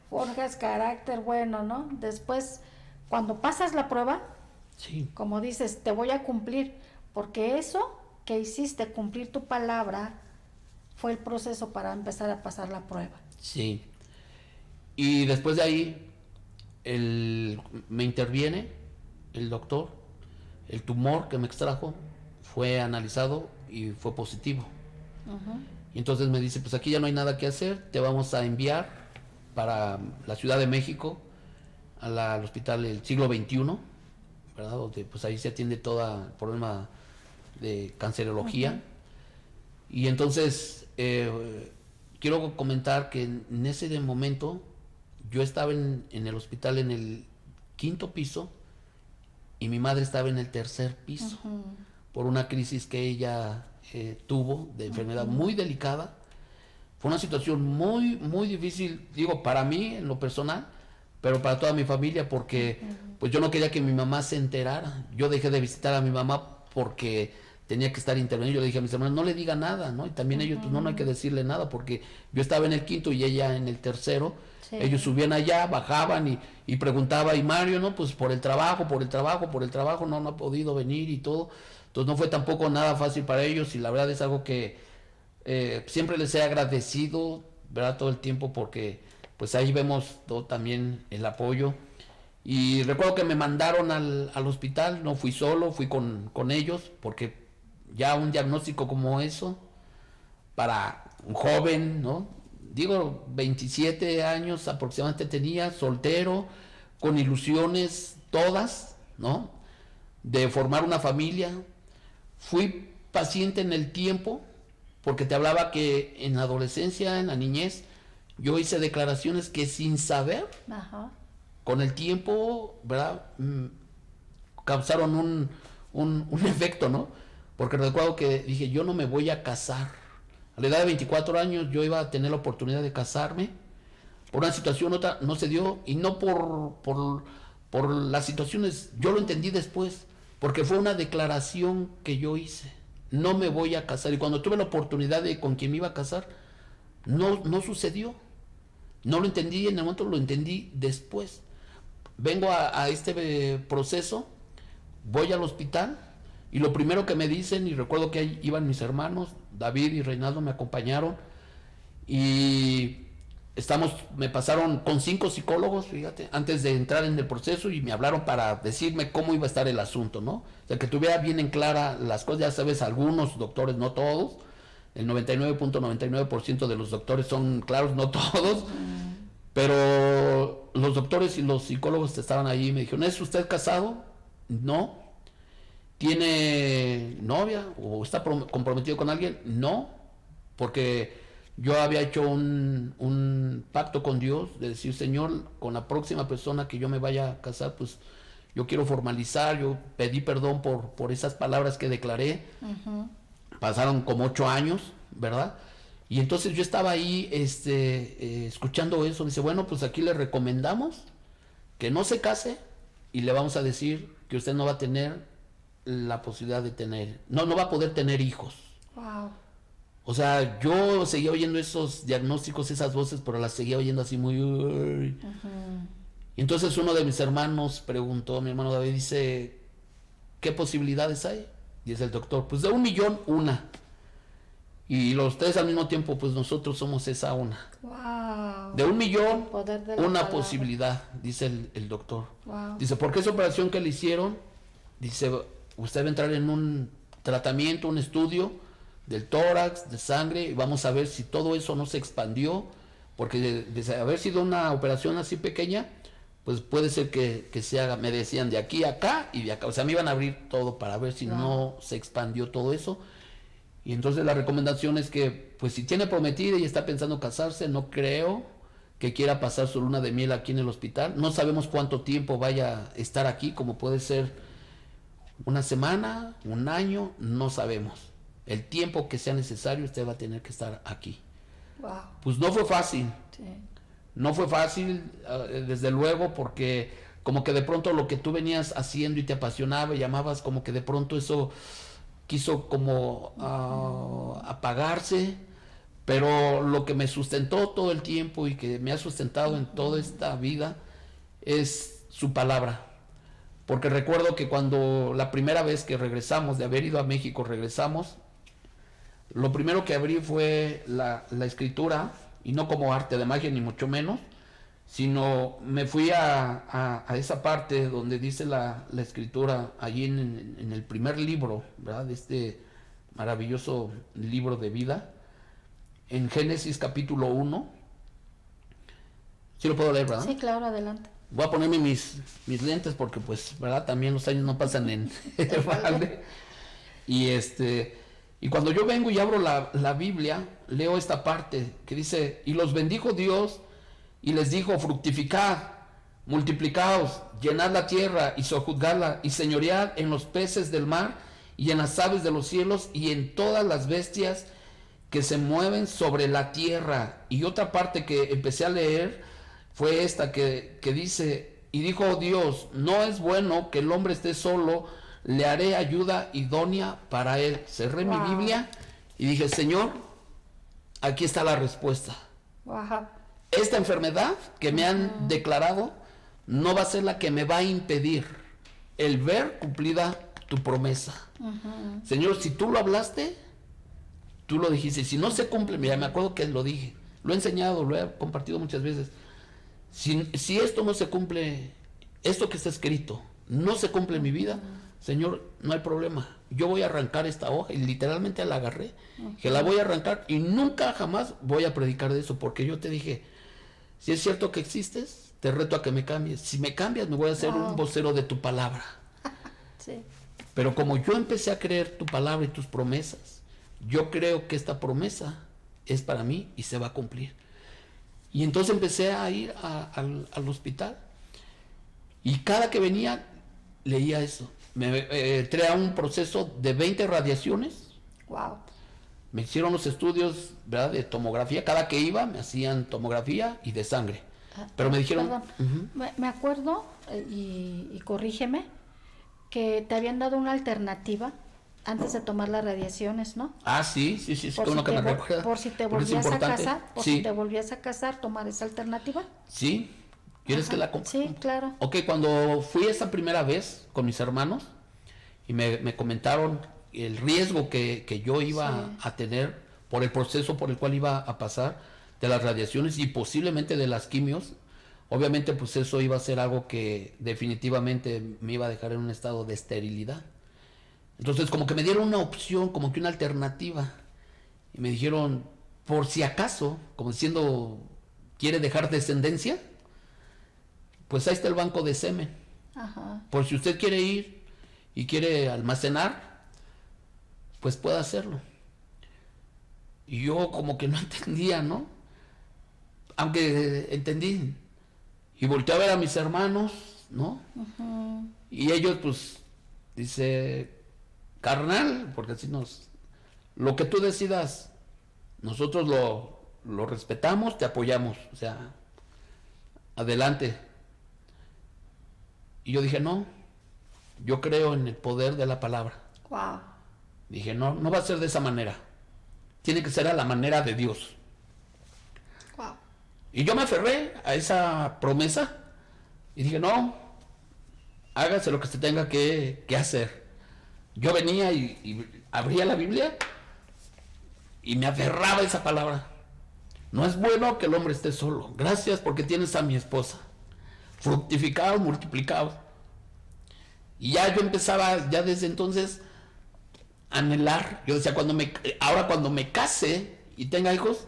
forjas carácter, bueno, ¿no? Después, cuando pasas la prueba, como dices, te voy a cumplir, porque eso que hiciste, cumplir tu palabra, fue el proceso para empezar a pasar la prueba. Sí. Y después de ahí, me interviene el doctor, el tumor que me extrajo fue analizado y fue positivo. Y entonces me dice, pues aquí ya no hay nada que hacer, te vamos a enviar para la Ciudad de México, al hospital del siglo XXI, ¿verdad? Donde pues ahí se atiende todo el problema de cancerología. Y entonces quiero comentar que en ese momento yo estaba en el hospital en el 5º piso y mi madre estaba en el 3er piso por una crisis que ella tuvo de enfermedad muy delicada. Fue una situación muy, muy difícil, digo, para mí en lo personal, pero para toda mi familia, porque pues yo no quería que mi mamá se enterara. Yo dejé de visitar a mi mamá porque tenía que estar intervenido. Yo le dije a mis hermanos, no le diga nada, ¿no? Y también ellos, pues no hay que decirle nada, porque yo estaba en el 5º y ella en el 3º. Ellos subían allá, bajaban y preguntaba, y Mario, ¿no? Pues por el trabajo, no ha podido venir y todo. Entonces no fue tampoco nada fácil para ellos, y la verdad es algo que siempre les he agradecido, ¿verdad? Todo el tiempo, porque pues ahí vemos todo también el apoyo. Y recuerdo que me mandaron al hospital, no fui solo, fui con ellos, porque ya un diagnóstico como eso, para un joven, ¿no? Digo, 27 años aproximadamente tenía, soltero, con ilusiones todas, ¿no? De formar una familia. Fui paciente en el tiempo, porque te hablaba que en la adolescencia, en la niñez, yo hice declaraciones que sin saber, con el tiempo, ¿verdad? Causaron un efecto, ¿no? Porque recuerdo que dije, yo no me voy a casar. A la edad de 24 años yo iba a tener la oportunidad de casarme. Por una situación u otra no se dio, y no por las situaciones, yo lo entendí después, porque fue una declaración que yo hice. No me voy a casar. Y cuando tuve la oportunidad de con quien me iba a casar, no sucedió. No lo entendí en el momento, lo entendí después. Vengo a este proceso, voy al hospital, y lo primero que me dicen, y recuerdo que ahí iban mis hermanos, David y Reinaldo me acompañaron, y me pasaron con 5 psicólogos, fíjate, antes de entrar en el proceso, y me hablaron para decirme cómo iba a estar el asunto, ¿no? O sea, que tuviera bien en clara las cosas. Ya sabes, algunos doctores, no todos, el 99.99% de los doctores son claros, no todos, pero los doctores y los psicólogos estaban ahí y me dijeron, ¿es usted casado? No. ¿Tiene novia o está comprometido con alguien? No, porque yo había hecho un pacto con Dios de decir, Señor, con la próxima persona que yo me vaya a casar, pues yo quiero formalizar, yo pedí perdón por esas palabras que declaré. Ujú. Pasaron como 8 años, ¿verdad? Y entonces yo estaba ahí escuchando eso. Dice, bueno, pues aquí le recomendamos que no se case y le vamos a decir que usted no va a tener la posibilidad de tener, no va a poder tener hijos. Wow. O sea, yo seguía oyendo esos diagnósticos, esas voces, pero las seguía oyendo así muy... "Uy". Ujú. Y entonces uno de mis hermanos preguntó, mi hermano David, dice, ¿qué posibilidades hay? Dice el doctor, pues de 1,000,000, una. Y los tres al mismo tiempo, pues nosotros somos esa una. Wow. De 1,000,000, El poder de la una palabra. posibilidad, dice el doctor. Wow. Dice, porque esa operación que le hicieron, dice, usted va a entrar en un tratamiento, un estudio del tórax, de sangre, y vamos a ver si todo eso no se expandió, porque de haber sido una operación así pequeña, pues puede ser que se haga, me decían, de aquí a acá y de acá. O sea, me iban a abrir todo para ver si Wow. no se expandió todo eso. Y entonces la recomendación es que, pues si tiene prometida y está pensando casarse, no creo que quiera pasar su luna de miel aquí en el hospital. No sabemos cuánto tiempo vaya a estar aquí, como puede ser una semana, un año, no sabemos. El tiempo que sea necesario, usted va a tener que estar aquí. Wow. Pues no fue fácil, Sí. no fue fácil, desde luego, porque como que de pronto lo que tú venías haciendo y te apasionaba y llamabas, como que de pronto eso quiso como apagarse, pero lo que me sustentó todo el tiempo y que me ha sustentado en toda esta vida es su palabra. Porque recuerdo que cuando la primera vez que regresamos, de haber ido a México, regresamos, lo primero que abrí fue la escritura, y no como arte de magia ni mucho menos, sino me fui a esa parte donde dice la escritura, allí en el primer libro, ¿verdad? De este maravilloso libro de vida, en Génesis capítulo 1. Sí lo puedo leer, ¿verdad? Sí, claro, adelante. Voy a ponerme mis lentes porque pues, ¿verdad? También los años no pasan en balde. Y cuando yo vengo y abro la Biblia, leo esta parte que dice, y los bendijo Dios y les dijo, fructificad, multiplicaos, llenad la tierra y sojuzgadla, y señoread en los peces del mar y en las aves de los cielos y en todas las bestias que se mueven sobre la tierra. Y otra parte que empecé a leer fue esta que dice, y dijo Dios, no es bueno que el hombre esté solo, le haré ayuda idónea para él. Cerré mi Biblia y dije, Señor, aquí está la respuesta. Wow. Esta enfermedad que me han declarado no va a ser la que me va a impedir el ver cumplida tu promesa. Señor, si tú lo hablaste, tú lo dijiste. Si no se cumple, mira, me acuerdo que lo dije, lo he enseñado, lo he compartido muchas veces. Si esto no se cumple, esto que está escrito, no se cumple en mi vida, Señor, no hay problema. Yo voy a arrancar esta hoja, y literalmente la agarré, que la voy a arrancar, y nunca jamás voy a predicar de eso, porque yo te dije, si es cierto que existes, te reto a que me cambies. Si me cambias, me voy a hacer un vocero de tu palabra. Sí. Pero como yo empecé a creer tu palabra y tus promesas, yo creo que esta promesa es para mí y se va a cumplir. Y entonces empecé a ir al hospital. Y cada que venía, leía eso. Me entré a un proceso de 20 radiaciones. Wow. Me hicieron los estudios, ¿verdad?, de tomografía. Cada que iba, me hacían tomografía y de sangre. Pero me dijeron... Perdón, me acuerdo, y corrígeme, que te habían dado una alternativa antes de tomar las radiaciones, ¿no? Ah, sí, es Por uno si que te me vo- recuerda. por si te Porque es volvías a importante. casar, Sí, si te volvías a casar, tomar esa alternativa. sí. ¿Quieres que la Sí, claro. Ok, cuando fui esa primera vez con mis hermanos y me comentaron el riesgo que yo iba a tener por el proceso por el cual iba a pasar de las radiaciones y posiblemente de las quimios, obviamente pues eso iba a ser algo que definitivamente me iba a dejar en un estado de esterilidad. Entonces como que me dieron una opción, como que una alternativa, y me dijeron, por si acaso, como diciendo, ¿quiere dejar descendencia? Pues ahí está el banco de semen. Ajá. Por si usted quiere ir y quiere almacenar, pues puede hacerlo. Y yo como que no entendía, ¿no? Aunque entendí. Y volteé a ver a mis hermanos, ¿no? Ujú. Y ellos, pues, dice, carnal, porque así lo que tú decidas, nosotros lo respetamos, te apoyamos, o sea, adelante. Y yo dije, no, yo creo en el poder de la palabra. Wow. Dije, no, no va a ser de esa manera. Tiene que ser a la manera de Dios. Wow. Y yo me aferré a esa promesa y dije, no, hágase lo que se tenga que hacer. Yo venía y abría la Biblia y me aferraba a esa palabra. No es bueno que el hombre esté solo. Gracias porque tienes a mi esposa. Fructificados, multiplicados. Y ya yo empezaba, ya desde entonces, a anhelar. Yo decía, ahora cuando me case y tenga hijos,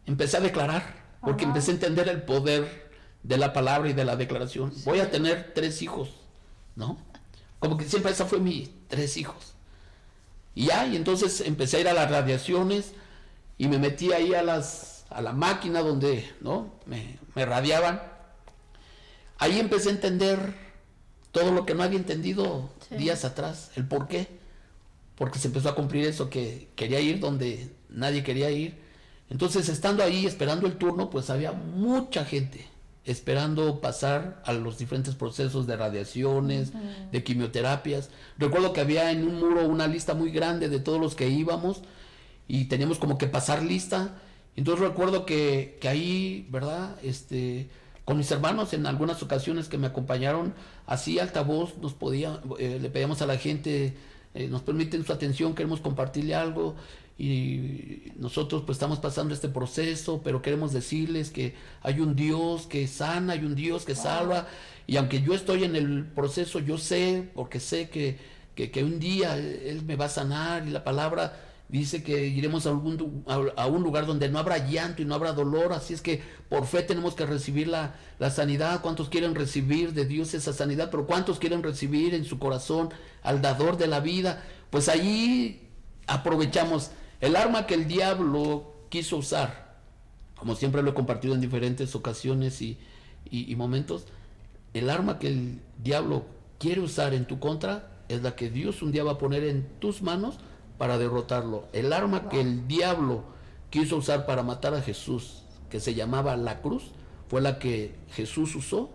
empecé a declarar. Porque Ajá. empecé a entender el poder de la palabra y de la declaración. Sí. Voy a tener 3 hijos, ¿no? Como que siempre esa fue mi 3 hijos. Y ya, y entonces empecé a ir a las radiaciones y me metí ahí a la máquina donde, ¿no? Me radiaban. Ahí empecé a entender todo lo que no había entendido Sí. días atrás, el por qué. Porque se empezó a cumplir eso, que quería ir donde nadie quería ir. Entonces, estando ahí, esperando el turno, pues había mucha gente esperando pasar a los diferentes procesos de radiaciones, de quimioterapias. Recuerdo que había en un muro una lista muy grande de todos los que íbamos y teníamos como que pasar lista. Entonces recuerdo que ahí, ¿verdad? Con mis hermanos en algunas ocasiones que me acompañaron, así altavoz le pedíamos a la gente, nos permiten su atención, queremos compartirle algo y nosotros pues estamos pasando este proceso, pero queremos decirles que hay un Dios que sana, hay un Dios que salva, y aunque yo estoy en el proceso, yo sé, porque sé que un día Él me va a sanar, y la palabra dice que iremos a un lugar donde no habrá llanto y no habrá dolor, así es que por fe tenemos que recibir la sanidad. ¿Cuántos quieren recibir de Dios esa sanidad? Pero ¿cuántos quieren recibir en su corazón al dador de la vida? Pues allí aprovechamos el arma que el diablo quiso usar, como siempre lo he compartido en diferentes ocasiones y momentos. El arma que el diablo quiere usar en tu contra es la que Dios un día va a poner en tus manos para derrotarlo. El arma que el diablo quiso usar para matar a Jesús, que se llamaba la cruz, fue la que Jesús usó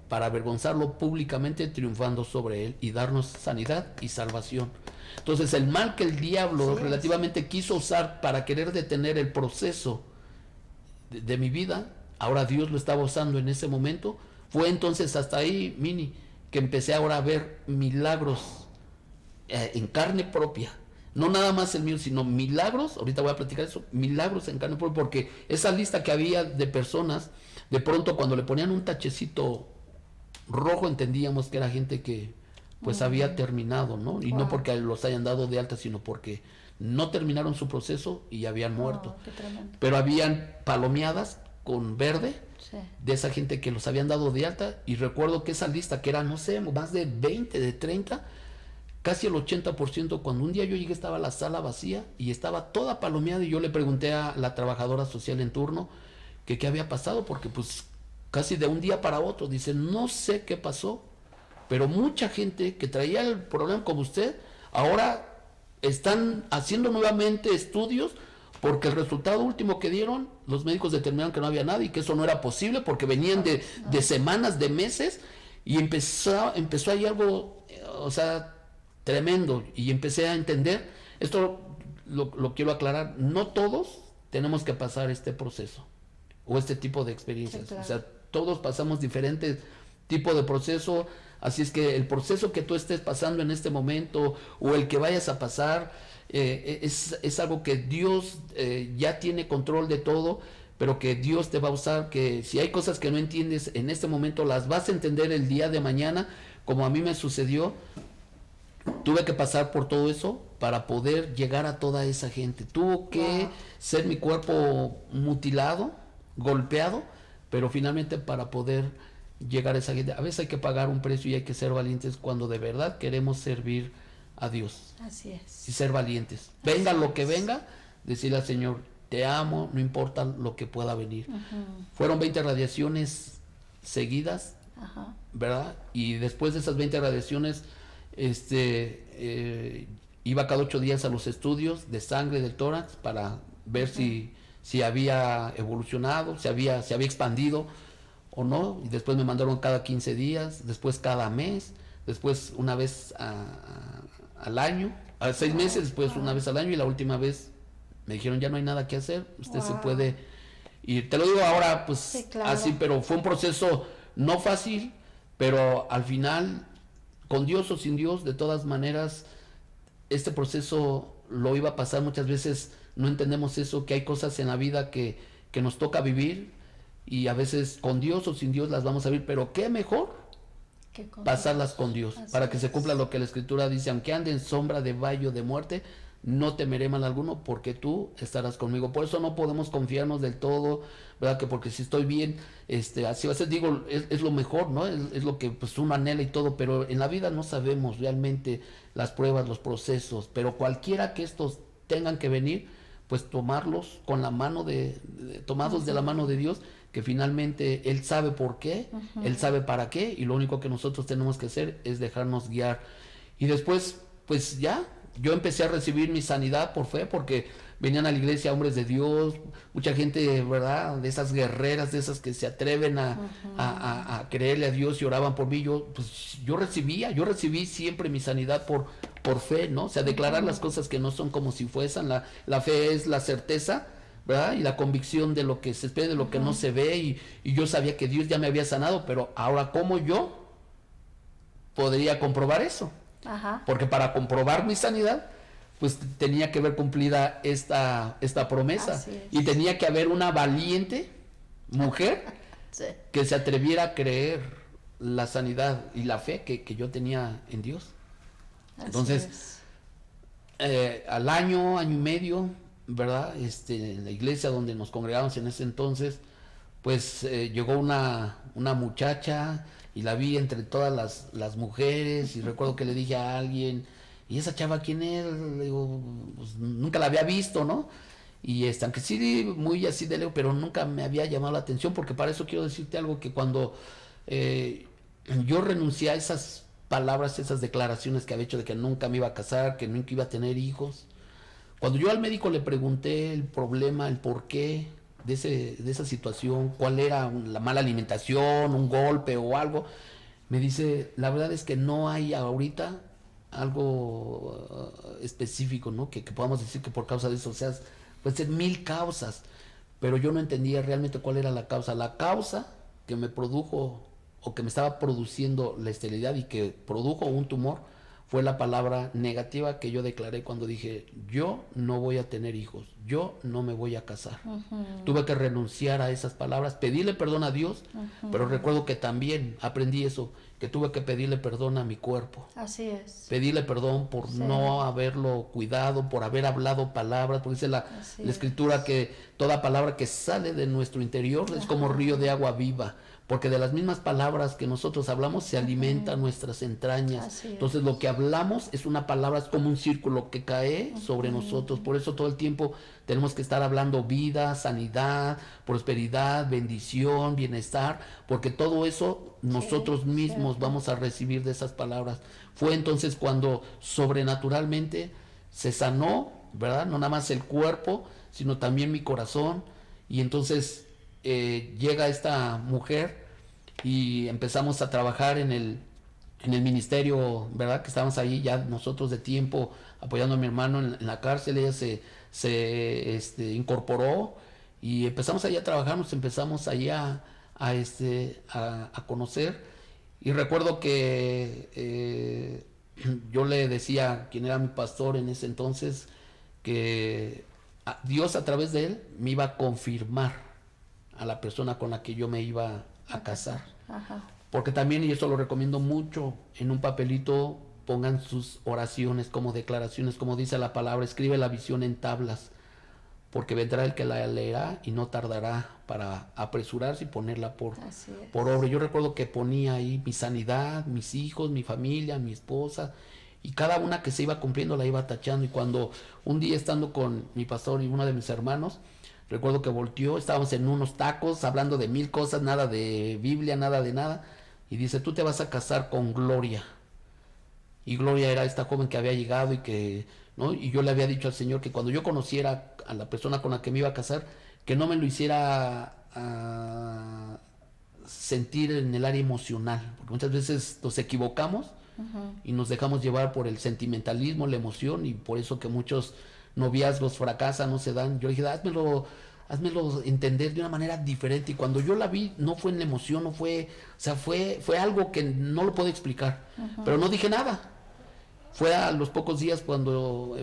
para avergonzarlo públicamente, triunfando sobre él y darnos sanidad y salvación. Entonces el mal que el diablo relativamente quiso usar para querer detener el proceso de mi vida, ahora Dios lo estaba usando en ese momento. Fue entonces hasta ahí, Mini, que empecé ahora a ver milagros en carne propia. No nada más el mío, sino milagros, ahorita voy a platicar eso, milagros en carne propia, porque esa lista que había de personas, de pronto cuando le ponían un tachecito rojo entendíamos que era gente que pues había terminado, ¿no? Y no porque los hayan dado de alta, sino porque no terminaron su proceso y habían muerto. Qué tremendo. Pero habían palomeadas con verde Sí. de esa gente que los habían dado de alta, y recuerdo que esa lista, que era, no sé, más de 20, de 30, casi el 80%, cuando un día yo llegué estaba la sala vacía y estaba toda palomeada, y yo le pregunté a la trabajadora social en turno que qué había pasado, porque pues casi de un día para otro, dice, no sé qué pasó, pero mucha gente que traía el problema como usted, ahora están haciendo nuevamente estudios, porque el resultado último que dieron, los médicos determinaron que no había nada y que eso no era posible, porque venían de semanas, de meses, y empezó ahí algo, o sea, tremendo, y empecé a entender, esto lo quiero aclarar, no todos tenemos que pasar este proceso, o este tipo de experiencias, Sí, claro. o sea, todos pasamos diferentes tipos de proceso, así es que el proceso que tú estés pasando en este momento, o el que vayas a pasar, es algo que Dios ya tiene control de todo, pero que Dios te va a usar, que si hay cosas que no entiendes en este momento, las vas a entender el día de mañana, como a mí me sucedió. Tuve que pasar por todo eso para poder llegar a toda esa gente. Tuvo que ser mi cuerpo mutilado, golpeado, pero finalmente para poder llegar a esa gente. A veces hay que pagar un precio y hay que ser valientes cuando de verdad queremos servir a Dios Así es. y ser valientes. Venga lo que venga, decirle al Señor, te amo, no importa lo que pueda venir. Fueron 20 radiaciones seguidas, ¿verdad? Y después de esas 20 radiaciones, iba cada 8 días a los estudios de sangre del tórax para ver si había evolucionado, se había expandido o no. Y después me mandaron cada 15 días, después cada mes, después una vez al año, a 6 meses, después una vez al año, y la última vez me dijeron, ya no hay nada que hacer, usted se puede. Y te lo digo ahora, pues sí, claro. así, pero fue un proceso no fácil, pero al final, con Dios o sin Dios, de todas maneras, este proceso lo iba a pasar. Muchas veces no entendemos eso, que hay cosas en la vida que nos toca vivir, y a veces con Dios o sin Dios las vamos a vivir, pero qué mejor pasarlas con Dios, así para que es. se cumpla lo que la Escritura dice, aunque ande en sombra de valle de muerte, no temeré mal alguno, porque tú estarás conmigo. Por eso no podemos confiarnos del todo, ¿verdad? Que porque si estoy bien, así va a ser, digo, es lo mejor, ¿no? Es lo que pues uno anhela y todo, pero en la vida no sabemos realmente las pruebas, los procesos, pero cualquiera que estos tengan que venir, pues tomarlos con la mano tomados de la mano de Dios, que finalmente Él sabe por qué, Él sabe para qué, y lo único que nosotros tenemos que hacer es dejarnos guiar. Y después, pues ya, yo empecé a recibir mi sanidad por fe, porque venían a la iglesia hombres de Dios, mucha gente, ¿verdad? De esas guerreras, de esas que se atreven a creerle a Dios, y oraban por mí. Yo recibí siempre mi sanidad por fe, ¿no? O sea, declarar las cosas que no son como si fuesen. La fe es la certeza, ¿verdad? Y la convicción de lo que se espera, de lo que no se ve, y yo sabía que Dios ya me había sanado, pero ahora, ¿cómo yo podría comprobar eso? Porque para comprobar mi sanidad, pues tenía que ver cumplida esta promesa, y tenía que haber una valiente mujer que se atreviera a creer la sanidad y la fe que yo tenía en Dios. Entonces, al año y medio, ¿verdad? En la iglesia donde nos congregábamos en ese entonces, pues llegó una muchacha, y la vi entre todas las mujeres, y recuerdo que le dije a alguien, ¿y esa chava quién es? Le digo, pues nunca la había visto, ¿no? Y aunque sí, muy así de lejos, pero nunca me había llamado la atención, porque para eso quiero decirte algo, que cuando yo renuncié a esas palabras, esas declaraciones que había hecho de que nunca me iba a casar, que nunca iba a tener hijos, cuando yo al médico le pregunté el problema, el porqué de esa situación, cuál era la mala alimentación, un golpe o algo, me dice, la verdad es que no hay ahorita algo específico, ¿no? Que podamos decir que por causa de eso, o sea, puede ser 1000 causas, pero yo no entendía realmente cuál era la causa. La causa que me produjo, o que me estaba produciendo la esterilidad y que produjo un tumor, fue la palabra negativa que yo declaré cuando dije, yo no voy a tener hijos, yo no me voy a casar. Tuve que renunciar a esas palabras, pedirle perdón a Dios, pero recuerdo que también aprendí eso, que tuve que pedirle perdón a mi cuerpo. Así es. Pedirle perdón por no haberlo cuidado, por haber hablado palabras, porque dice la Escritura que toda palabra que sale de nuestro interior es como río de agua viva, porque de las mismas palabras que nosotros hablamos se alimentan nuestras entrañas. Entonces lo que hablamos es una palabra, es como un círculo que cae sobre nosotros. Por eso todo el tiempo tenemos que estar hablando vida, sanidad, prosperidad, bendición, bienestar, porque todo eso nosotros mismos vamos a recibir de esas palabras. Fue entonces cuando sobrenaturalmente se sanó, ¿verdad? No nada más el cuerpo, sino también mi corazón. Y entonces llega esta mujer y empezamos a trabajar en el ministerio, ¿verdad? Que estábamos ahí ya nosotros de tiempo apoyando a mi hermano en la cárcel. Ella se incorporó y empezamos ahí a trabajar, nos empezamos ahí a conocer. Y recuerdo que yo le decía a quien era mi pastor en ese entonces que Dios a través de él me iba a confirmar a la persona con la que yo me iba a casar. Porque también, y eso lo recomiendo mucho, en un papelito pongan sus oraciones como declaraciones, como dice la palabra, escribe la visión en tablas, porque vendrá el que la leerá y no tardará para apresurarse y ponerla por obra. Yo recuerdo que ponía ahí mi sanidad, mis hijos, mi familia, mi esposa, Y cada una que se iba cumpliendo la iba tachando. Y cuando un día estando con mi pastor y uno de mis hermanos, recuerdo que volteó, estábamos en unos tacos hablando de 1000 cosas, nada de Biblia, nada de nada. Y dice, tú te vas a casar con Gloria. Y Gloria era esta joven que había llegado y que, ¿no? Y yo le había dicho al Señor que cuando yo conociera a la persona con la que me iba a casar, que no me lo hiciera sentir en el área emocional, porque muchas veces nos equivocamos y nos dejamos llevar por el sentimentalismo, la emoción, y por eso que muchos noviazgos fracasan, no se dan. Yo le dije, házmelo entender de una manera diferente. Y cuando yo la vi, no fue en la emoción, no fue, o sea, fue algo que no lo puedo explicar, pero no dije nada. Fue a los pocos días cuando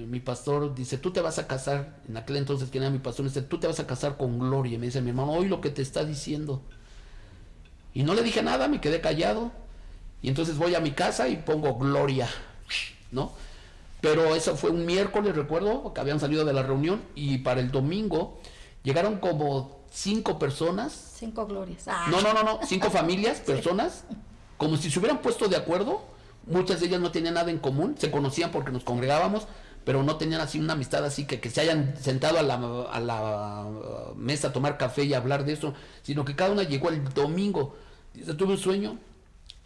mi pastor dice, tú te vas a casar, en aquel entonces quien era mi pastor, dice, tú te vas a casar con Gloria. Y me dice mi hermano, oye lo que te está diciendo. Y no le dije nada, me quedé callado. Y entonces voy a mi casa y pongo Gloria, ¿no? Pero eso fue un miércoles, recuerdo, que habían salido de la reunión, y para el domingo llegaron como 5 personas. 5 glorias. No, 5 familias, personas, como si se hubieran puesto de acuerdo. Muchas de ellas no tenían nada en común, se conocían porque nos congregábamos, pero no tenían así una amistad así que se hayan sentado a la mesa a tomar café y hablar de eso, sino que cada una llegó el domingo. Dice, tuve un sueño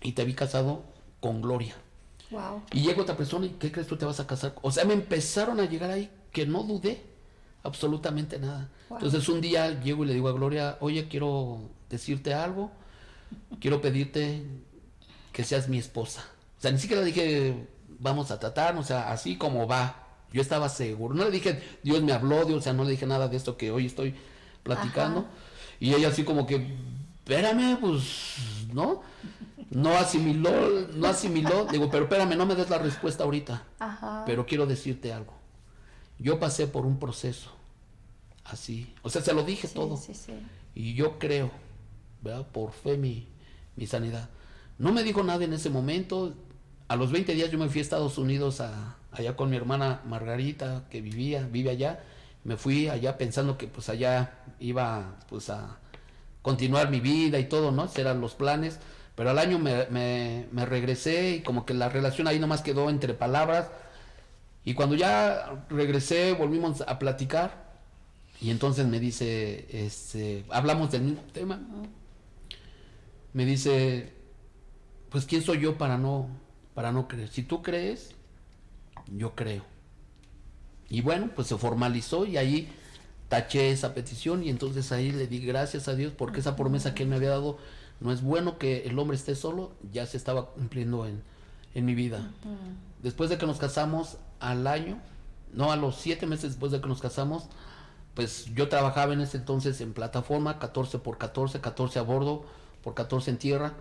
y te vi casado con Gloria. Wow. Y llega otra persona y ¿qué crees tú te vas a casar? O sea, me empezaron a llegar ahí que no dudé absolutamente nada. Wow. Entonces un día llego y le digo a Gloria, oye, quiero decirte algo, quiero pedirte que seas mi esposa. O sea, ni siquiera le dije, vamos a tratarnos, o sea, así como va. Yo estaba seguro. No le dije, Dios me habló, Dios, o sea, no le dije nada de esto que hoy estoy platicando. Ajá. Y ella así como que, espérame, pues, ¿no? No asimiló. Digo, pero espérame, no me des la respuesta ahorita. Ajá. Pero quiero decirte algo. Yo pasé por un proceso así. O sea, se lo dije todo. Sí. Y yo creo, ¿verdad? Por fe mi sanidad. No me dijo nada en ese momento. A los 20 días yo me fui a Estados Unidos allá con mi hermana Margarita, que vive allá. Me fui allá pensando que pues allá iba pues a continuar mi vida y todo, ¿no? Esos eran los planes. Pero al año me regresé y como que la relación ahí nomás quedó entre palabras. Y cuando ya regresé volvimos a platicar. Y entonces me dice, hablamos del mismo tema. Me dice, pues ¿quién soy yo para no creer? Si tú crees, yo creo. Y bueno, pues se formalizó y ahí taché esa petición y entonces ahí le di gracias a Dios porque esa promesa que él me había dado, no es bueno que el hombre esté solo, ya se estaba cumpliendo en mi vida. Después de que nos casamos al año, no, a los 7 meses después de que nos casamos, pues yo trabajaba en ese entonces en plataforma, 14x14, 14 a bordo, por 14 en tierra.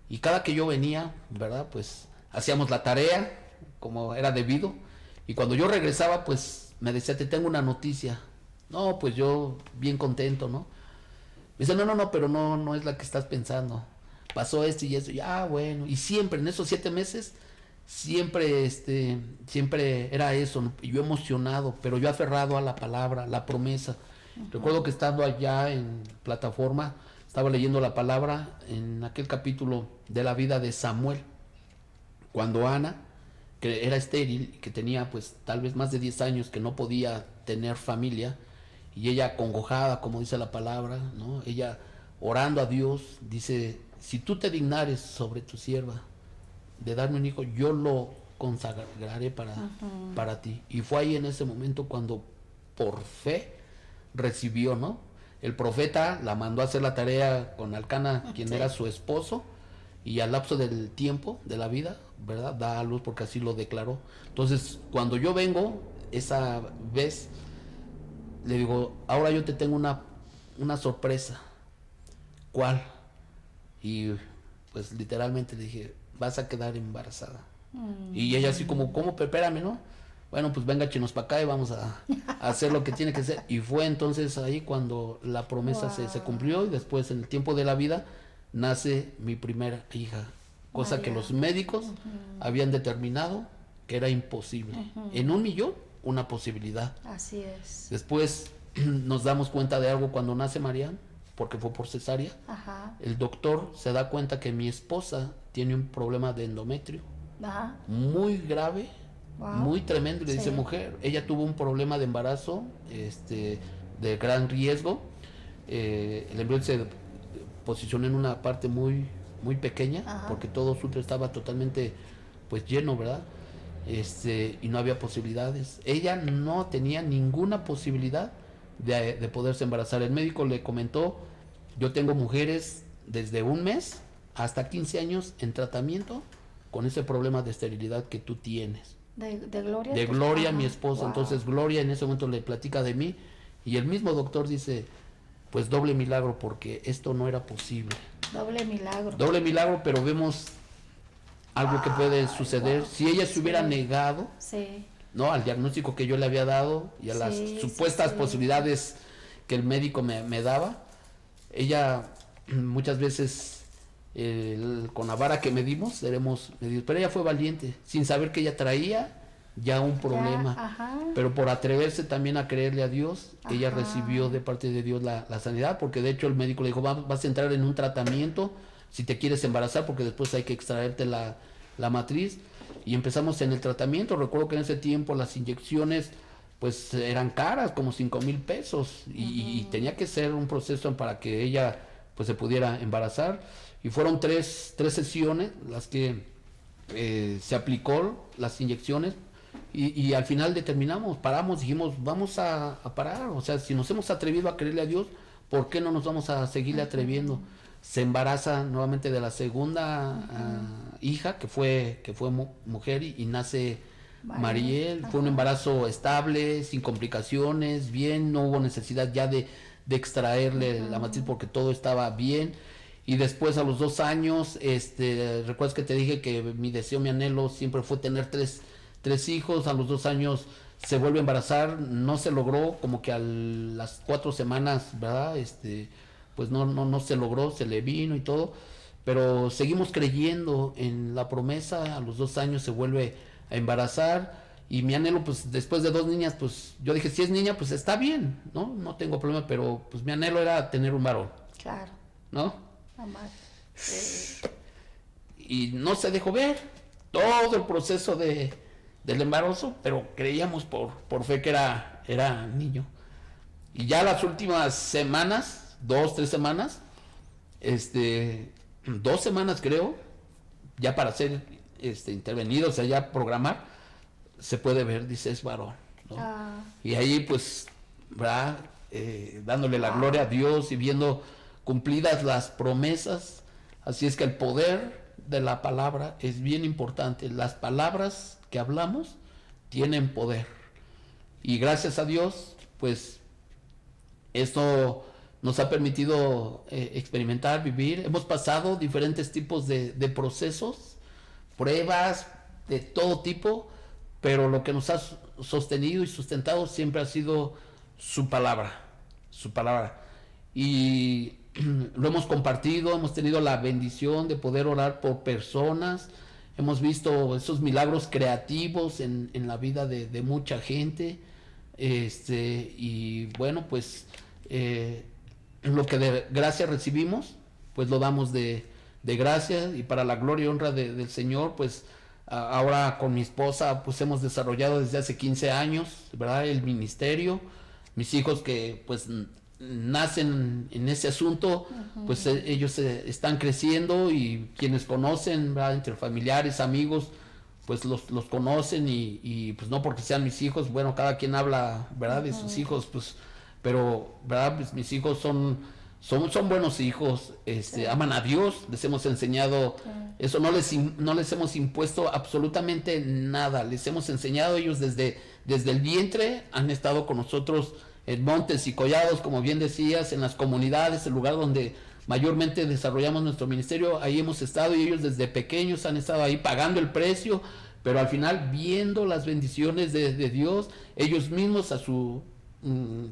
Y cada que yo venía, ¿verdad? Pues hacíamos la tarea como era debido. Y cuando yo regresaba, pues me decía, te tengo una noticia. No, pues yo bien contento, ¿no? Me dice, no, pero no es la que estás pensando. Pasó esto y eso. Y bueno. Y siempre, en esos 7 meses, siempre era eso, ¿no? Y yo emocionado, pero yo aferrado a la palabra, la promesa. Recuerdo que estando allá en plataforma, estaba leyendo la palabra en aquel capítulo de la vida de Samuel, cuando Ana, que era estéril, que tenía pues tal vez más de 10 años, que no podía tener familia, y ella acongojada, como dice la palabra, ¿no? Ella orando a Dios, dice, si tú te dignares sobre tu sierva de darme un hijo, yo lo consagraré para ti. Y fue ahí en ese momento cuando por fe recibió, ¿no? El profeta la mandó a hacer la tarea con Alcana, quien era su esposo, y al lapso del tiempo de la vida, ¿verdad? Da a luz porque así lo declaró. Entonces, cuando yo vengo, esa vez, le digo, ahora yo te tengo una sorpresa. ¿Cuál? Y pues literalmente le dije, vas a quedar embarazada. Y ella así como, ¿cómo? Espérame, ¿no? Bueno, pues venga, chinos para acá y vamos a hacer lo que tiene que ser. Y fue entonces ahí cuando la promesa se cumplió y después en el tiempo de la vida nace mi primera hija. Cosa que los médicos habían determinado que era imposible. En 1,000,000, una posibilidad. Así es. Después nos damos cuenta de algo cuando nace Marian, porque fue por cesárea. El doctor se da cuenta que mi esposa tiene un problema de endometrio Ajá. muy grave, Wow. muy tremendo. Y le dice, Sí. mujer, ella tuvo un problema de embarazo, de gran riesgo. El embrión se posicionó en una parte muy, muy pequeña, Ajá. porque todo su útero estaba totalmente, pues, lleno, ¿verdad? Y no había posibilidades. Ella no tenía ninguna posibilidad de poderse embarazar. El médico le comentó, yo tengo mujeres desde un mes hasta 15 años en tratamiento con ese problema de esterilidad que tú tienes. De Gloria. De Gloria, mi esposa. Wow. Entonces Gloria en ese momento le platica de mí y el mismo doctor dice, pues doble milagro porque esto no era posible. Doble milagro. Doble milagro, pero vemos algo que puede suceder. Wow. Si ella se hubiera Sí. negado, Sí. ¿no?, al diagnóstico que yo le había dado y a las Sí, supuestas sí. posibilidades que el médico me daba, ella muchas veces con la vara que medimos seremos medidos, pero ella fue valiente sin saber que ella traía ya un problema, Ya, ajá. pero por atreverse también a creerle a Dios, ella Ajá. recibió de parte de Dios la sanidad, porque de hecho el médico le dijo, vas a entrar en un tratamiento si te quieres embarazar, porque después hay que extraerte la matriz. Y empezamos en el tratamiento. Recuerdo que en ese tiempo las inyecciones pues eran caras, como 5,000 pesos, y tenía que ser un proceso para que ella pues se pudiera embarazar. Y fueron tres sesiones las que se aplicó las inyecciones, y al final paramos, dijimos, vamos a parar. O sea, si nos hemos atrevido a creerle a Dios, ¿por qué no nos vamos a seguirle atreviendo? Se embaraza nuevamente de la segunda hija, que fue mujer, y nace Mariel. Fue un embarazo estable, sin complicaciones, bien, no hubo necesidad ya de extraerle la matriz porque todo estaba bien. Y después a los 2 años, recuerdas que te dije que mi deseo, mi anhelo siempre fue tener tres hijos. A los 2 años se vuelve a embarazar, no se logró, como que a las 4 semanas, ¿verdad? Pues no se logró, se le vino y todo, pero seguimos creyendo en la promesa. A los 2 años se vuelve a embarazar, y mi anhelo, pues después de 2 niñas, pues yo dije, si es niña, pues está bien, no tengo problema, pero pues mi anhelo era tener un varón, Claro. ¿no? Amar. Y no se dejó ver todo el proceso del embarazo, pero creíamos por fe que era niño. Y ya las últimas semanas, 2, 3 semanas, 2 semanas creo, ya para ser intervenido, o sea, ya programar, se puede ver, dice, es varón, ¿no? Y ahí pues, ¿verdad? Dándole la gloria a Dios y viendo cumplidas las promesas. Así es que el poder de la palabra es bien importante. Las palabras que hablamos tienen poder. Y gracias a Dios, pues, esto nos ha permitido experimentar, vivir. Hemos pasado diferentes tipos de procesos, pruebas de todo tipo, pero lo que nos ha sostenido y sustentado siempre ha sido su palabra, su palabra. Y lo hemos compartido, hemos tenido la bendición de poder orar por personas, hemos visto esos milagros creativos en la vida de mucha gente, y bueno, pues lo que de gracia recibimos, pues lo damos de gracia, y para la gloria y honra del Señor, pues ahora con mi esposa pues hemos desarrollado desde hace 15 años, ¿verdad?, el ministerio. Mis hijos, que pues nacen en ese asunto, pues ellos están creciendo, y quienes conocen, ¿verdad?, entre familiares, amigos, pues los conocen, y pues no porque sean mis hijos, bueno, cada quien habla, ¿verdad?, de sus hijos, pues, pero, ¿verdad?, pues mis hijos son buenos hijos, aman a Dios, les hemos enseñado eso, no les hemos impuesto absolutamente nada, les hemos enseñado. Ellos desde el vientre han estado con nosotros en montes y collados, como bien decías, en las comunidades, el lugar donde mayormente desarrollamos nuestro ministerio, ahí hemos estado, y ellos desde pequeños han estado ahí pagando el precio, pero al final viendo las bendiciones de Dios, ellos mismos a su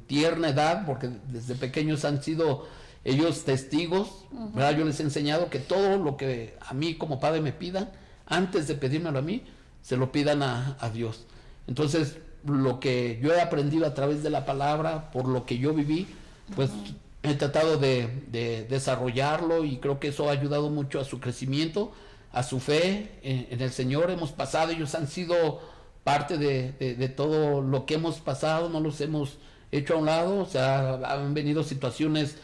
tierna edad, porque desde pequeños han sido ellos testigos, ¿verdad? Yo les he enseñado que todo lo que a mí como padre me pidan, antes de pedírmelo a mí, se lo pidan a Dios. Entonces, lo que yo he aprendido a través de la palabra, por lo que yo viví, pues he tratado de desarrollarlo, y creo que eso ha ayudado mucho a su crecimiento, a su fe en el Señor. Hemos pasado, ellos han sido parte de todo lo que hemos pasado, no los hemos hecho a un lado. O sea, han venido situaciones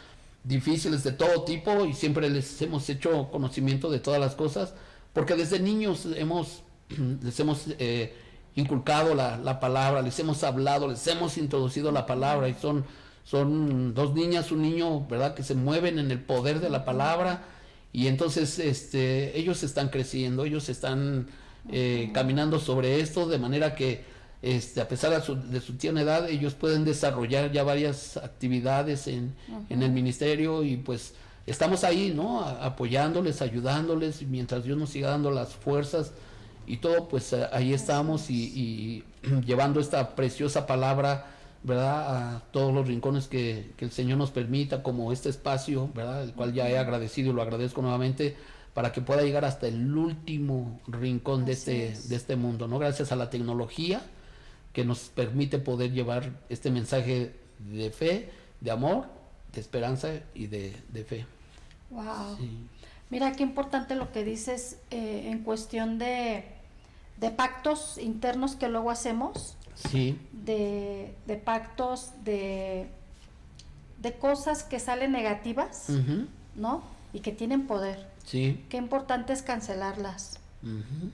difíciles de todo tipo y siempre les hemos hecho conocimiento de todas las cosas, porque desde niños les hemos inculcado la palabra, les hemos hablado, les hemos introducido la palabra, y son dos niñas, un niño, ¿verdad?, que se mueven en el poder de la palabra. Y entonces ellos están creciendo, ellos están caminando sobre esto, de manera que a pesar de su tierna edad, ellos pueden desarrollar ya varias actividades en el ministerio, y pues estamos ahí, ¿no?, apoyándoles, ayudándoles, mientras Dios nos siga dando las fuerzas y todo, pues ahí estamos y llevando esta preciosa palabra, ¿verdad?, a todos los rincones que el Señor nos permita, como este espacio, ¿verdad?, el cual ya he agradecido y lo agradezco nuevamente, para que pueda llegar hasta el último rincón de este mundo, ¿no? Gracias a la tecnología que nos permite poder llevar este mensaje de fe, de amor, de esperanza y de fe. Wow. Sí. Mira qué importante lo que dices en cuestión de pactos internos que luego hacemos. Sí. De pactos, de cosas que salen negativas, ¿no? Y que tienen poder. Sí. Qué importante es cancelarlas.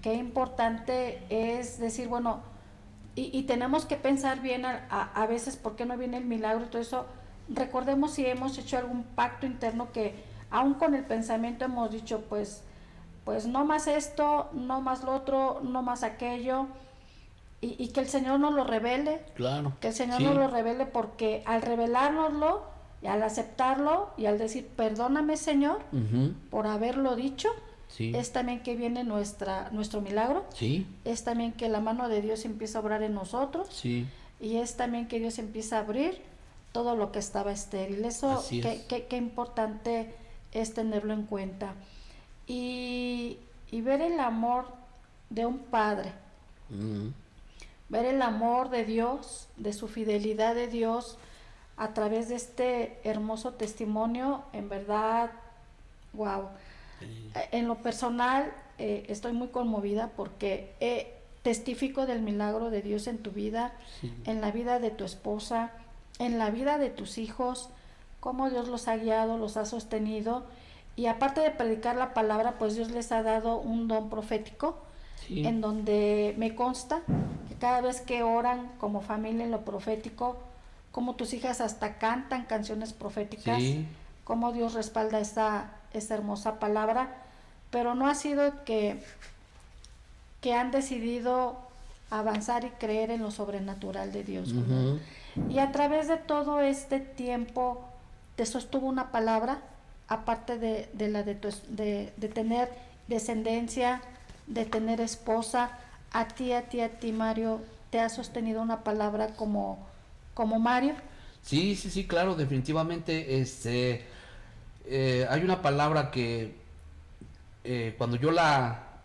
Qué importante es decir, bueno, y tenemos que pensar bien a veces por qué no viene el milagro y todo eso. Recordemos si hemos hecho algún pacto interno que aún con el pensamiento hemos dicho, pues no más esto, no más lo otro, no más aquello. Y que el Señor nos lo revele. Claro. Que el Señor nos lo revele, porque al revelárnoslo y al aceptarlo y al decir perdóname, Señor, por haberlo dicho, es también que viene nuestro milagro. Es también que la mano de Dios empieza a obrar en nosotros. Y es también que Dios empieza a abrir todo lo que estaba estéril. Eso qué importante es tenerlo en cuenta. Y ver el amor de un padre. Ver el amor de Dios, de su fidelidad de Dios a través de este hermoso testimonio, en verdad, wow. En lo personal estoy muy conmovida porque testifico del milagro de Dios en tu vida, en la vida de tu esposa, en la vida de tus hijos, cómo Dios los ha guiado, los ha sostenido, y aparte de predicar la palabra, pues Dios les ha dado un don profético. En donde me consta que cada vez que oran como familia en lo profético, como tus hijas hasta cantan canciones proféticas, como Dios respalda esa hermosa palabra, pero no ha sido que han decidido avanzar y creer en lo sobrenatural de Dios. Y a través de todo este tiempo te sostuvo una palabra, aparte de la de tener descendencia, de tener esposa. A ti, Mario, te ha sostenido una palabra como Mario. Sí, claro, definitivamente. Hay una palabra que cuando yo la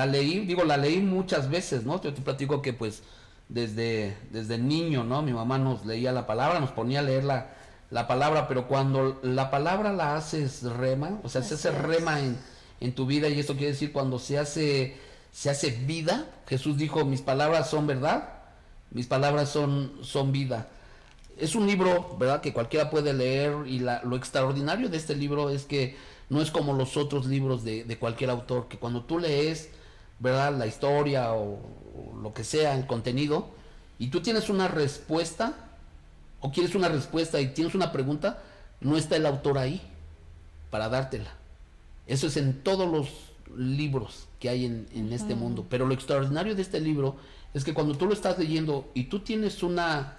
leí, la leí muchas veces, ¿no? Yo te platico que pues desde niño, ¿no? Mi mamá nos leía la palabra, nos ponía a leer la palabra, pero cuando la palabra la haces rema, o sea, se hace rema en tu vida, y esto quiere decir cuando se hace vida. Jesús dijo, mis palabras son verdad, mis palabras son vida. Es un libro, ¿verdad?, que cualquiera puede leer, y lo extraordinario de este libro es que no es como los otros libros de cualquier autor, que cuando tú lees, ¿verdad?, la historia o lo que sea, el contenido, y tú tienes una respuesta, o quieres una respuesta y tienes una pregunta, no está el autor ahí para dártela. Eso es en todos los libros que hay en este mundo. Pero lo extraordinario de este libro es que cuando tú lo estás leyendo y tú tienes una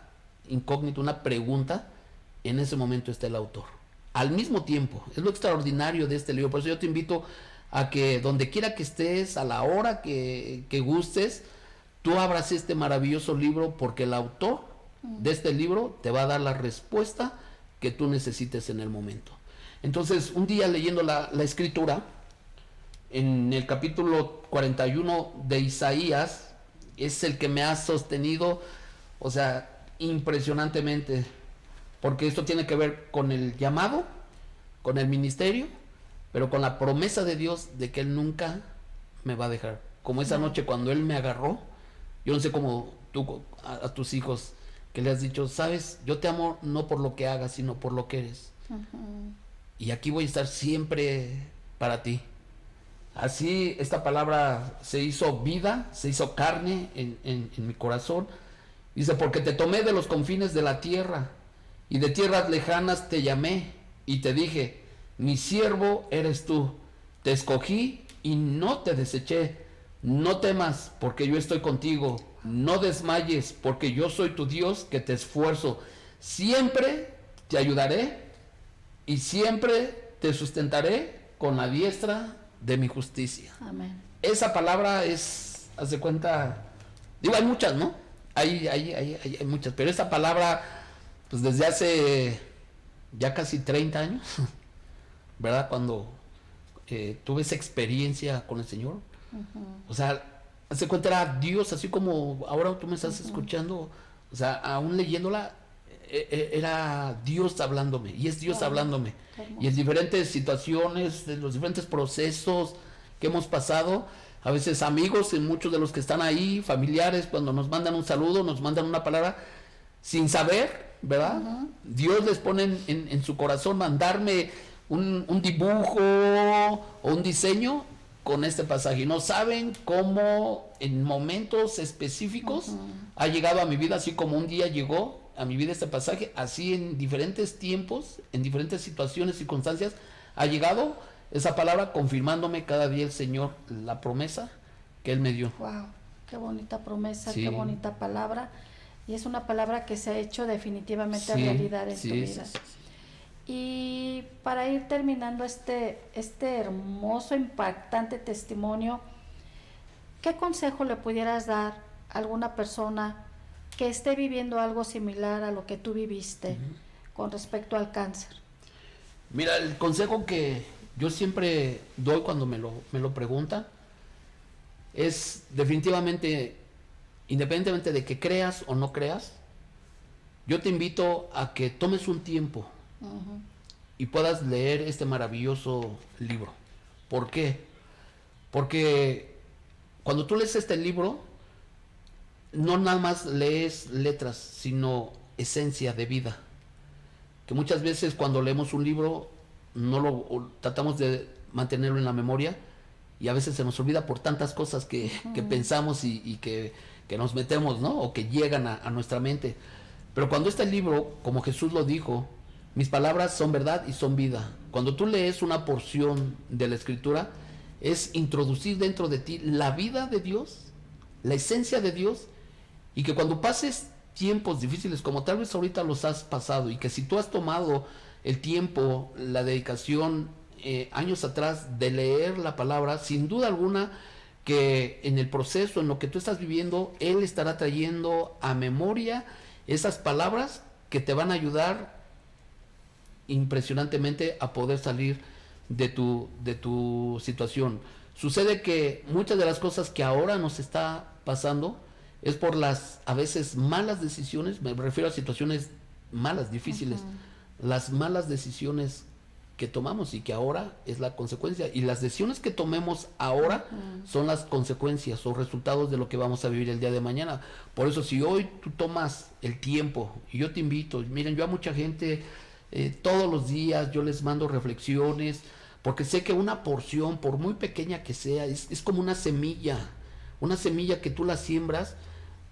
incógnita, una pregunta, en ese momento está el autor. Al mismo tiempo, es lo extraordinario de este libro. Por eso yo te invito a que donde quiera que estés, a la hora que gustes, tú abras este maravilloso libro, porque el autor de este libro te va a dar la respuesta que tú necesites en el momento. Entonces, un día leyendo la escritura, en el capítulo 41 de Isaías, es el que me ha sostenido, o sea, impresionantemente, porque esto tiene que ver con el llamado, con el ministerio, pero con la promesa de Dios de que Él nunca me va a dejar. Como esa noche cuando Él me agarró, yo no sé cómo tú a tus hijos que le has dicho, sabes, yo te amo no por lo que hagas, sino por lo que eres. Y aquí voy a estar siempre para ti. Así esta palabra se hizo vida, se hizo carne en mi corazón. Dice, porque te tomé de los confines de la tierra y de tierras lejanas te llamé y te dije, mi siervo eres tú. Te escogí y no te deseché. No temas, porque yo estoy contigo. No desmayes, porque yo soy tu Dios que te esfuerzo. Siempre te ayudaré y siempre te sustentaré con la diestra de mi justicia. Amén. Esa palabra es, haz de cuenta, digo, hay muchas, ¿no? Hay muchas, pero esa palabra, pues desde hace ya casi 30 años, ¿verdad? Cuando tuve esa experiencia con el Señor, o sea, haz de cuenta era Dios, así como ahora tú me estás escuchando, o sea, aún leyéndola, era Dios hablándome, y es Dios hablándome, y en diferentes situaciones, en los diferentes procesos que hemos pasado, a veces amigos, en muchos de los que están ahí, familiares, cuando nos mandan un saludo, nos mandan una palabra, sin saber, ¿verdad? Dios les pone en su corazón mandarme un dibujo o un diseño con este pasaje. No saben cómo en momentos específicos ha llegado a mi vida, así como un día llegó a mi vida este pasaje, así en diferentes tiempos, en diferentes situaciones, circunstancias, ha llegado esa palabra confirmándome cada día el Señor la promesa que Él me dio. Wow, qué bonita promesa, Sí. qué bonita palabra. Y es una palabra que se ha hecho definitivamente realidad en tu vida. Sí. Y para ir terminando este hermoso, impactante testimonio, ¿qué consejo le pudieras dar a alguna persona que esté viviendo algo similar a lo que tú viviste con respecto al cáncer? Mira, el consejo que yo siempre doy cuando me lo preguntan es definitivamente, independientemente de que creas o no creas, yo te invito a que tomes un tiempo y puedas leer este maravilloso libro. ¿Por qué? Porque cuando tú lees este libro, no nada más lees letras, sino esencia de vida. Que muchas veces cuando leemos un libro, tratamos de mantenerlo en la memoria y a veces se nos olvida por tantas cosas que pensamos y que nos metemos, ¿no? O que llegan a nuestra mente. Pero cuando este libro, como Jesús lo dijo, mis palabras son verdad y son vida. Cuando tú lees una porción de la Escritura, es introducir dentro de ti la vida de Dios, la esencia de Dios, y que cuando pases tiempos difíciles, como tal vez ahorita los has pasado, y que si tú has tomado el tiempo, la dedicación, años atrás, de leer la palabra, sin duda alguna, que en el proceso, en lo que tú estás viviendo, Él estará trayendo a memoria esas palabras que te van a ayudar impresionantemente a poder salir de tu situación. Sucede que muchas de las cosas que ahora nos está pasando es por las a veces malas decisiones, me refiero a situaciones malas, difíciles, las malas decisiones que tomamos y que ahora es la consecuencia, y las decisiones que tomemos ahora son las consecuencias o resultados de lo que vamos a vivir el día de mañana. Por eso, si hoy tú tomas el tiempo, y yo te invito, miren, yo a mucha gente todos los días yo les mando reflexiones, porque sé que una porción, por muy pequeña que sea, es como una semilla que tú la siembras,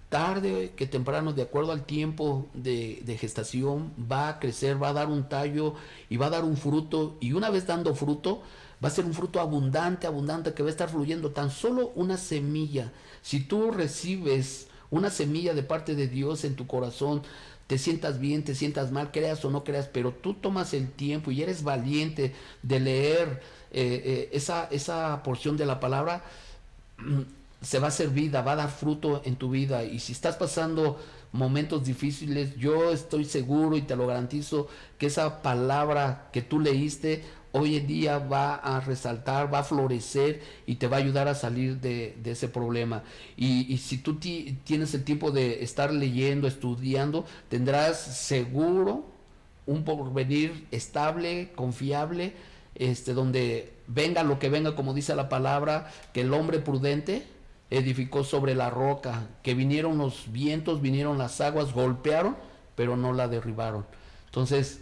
tarde que temprano, de acuerdo al tiempo de gestación, va a crecer, va a dar un tallo y va a dar un fruto, y una vez dando fruto, va a ser un fruto abundante, que va a estar fluyendo. Tan solo una semilla, si tú recibes una semilla de parte de Dios en tu corazón, te sientas bien, te sientas mal, creas o no creas, pero tú tomas el tiempo y eres valiente de leer esa porción de la palabra, se va a hacer vida, va a dar fruto en tu vida. Y si estás pasando momentos difíciles, yo estoy seguro y te lo garantizo que esa palabra que tú leíste hoy en día va a resaltar, va a florecer y te va a ayudar a salir de ese problema. Y si tú tienes el tiempo de estar leyendo, estudiando, tendrás seguro un porvenir estable, confiable, donde venga lo que venga, como dice la palabra, que el hombre prudente edificó sobre la roca, que vinieron los vientos, vinieron las aguas, golpearon, pero no la derribaron. Entonces,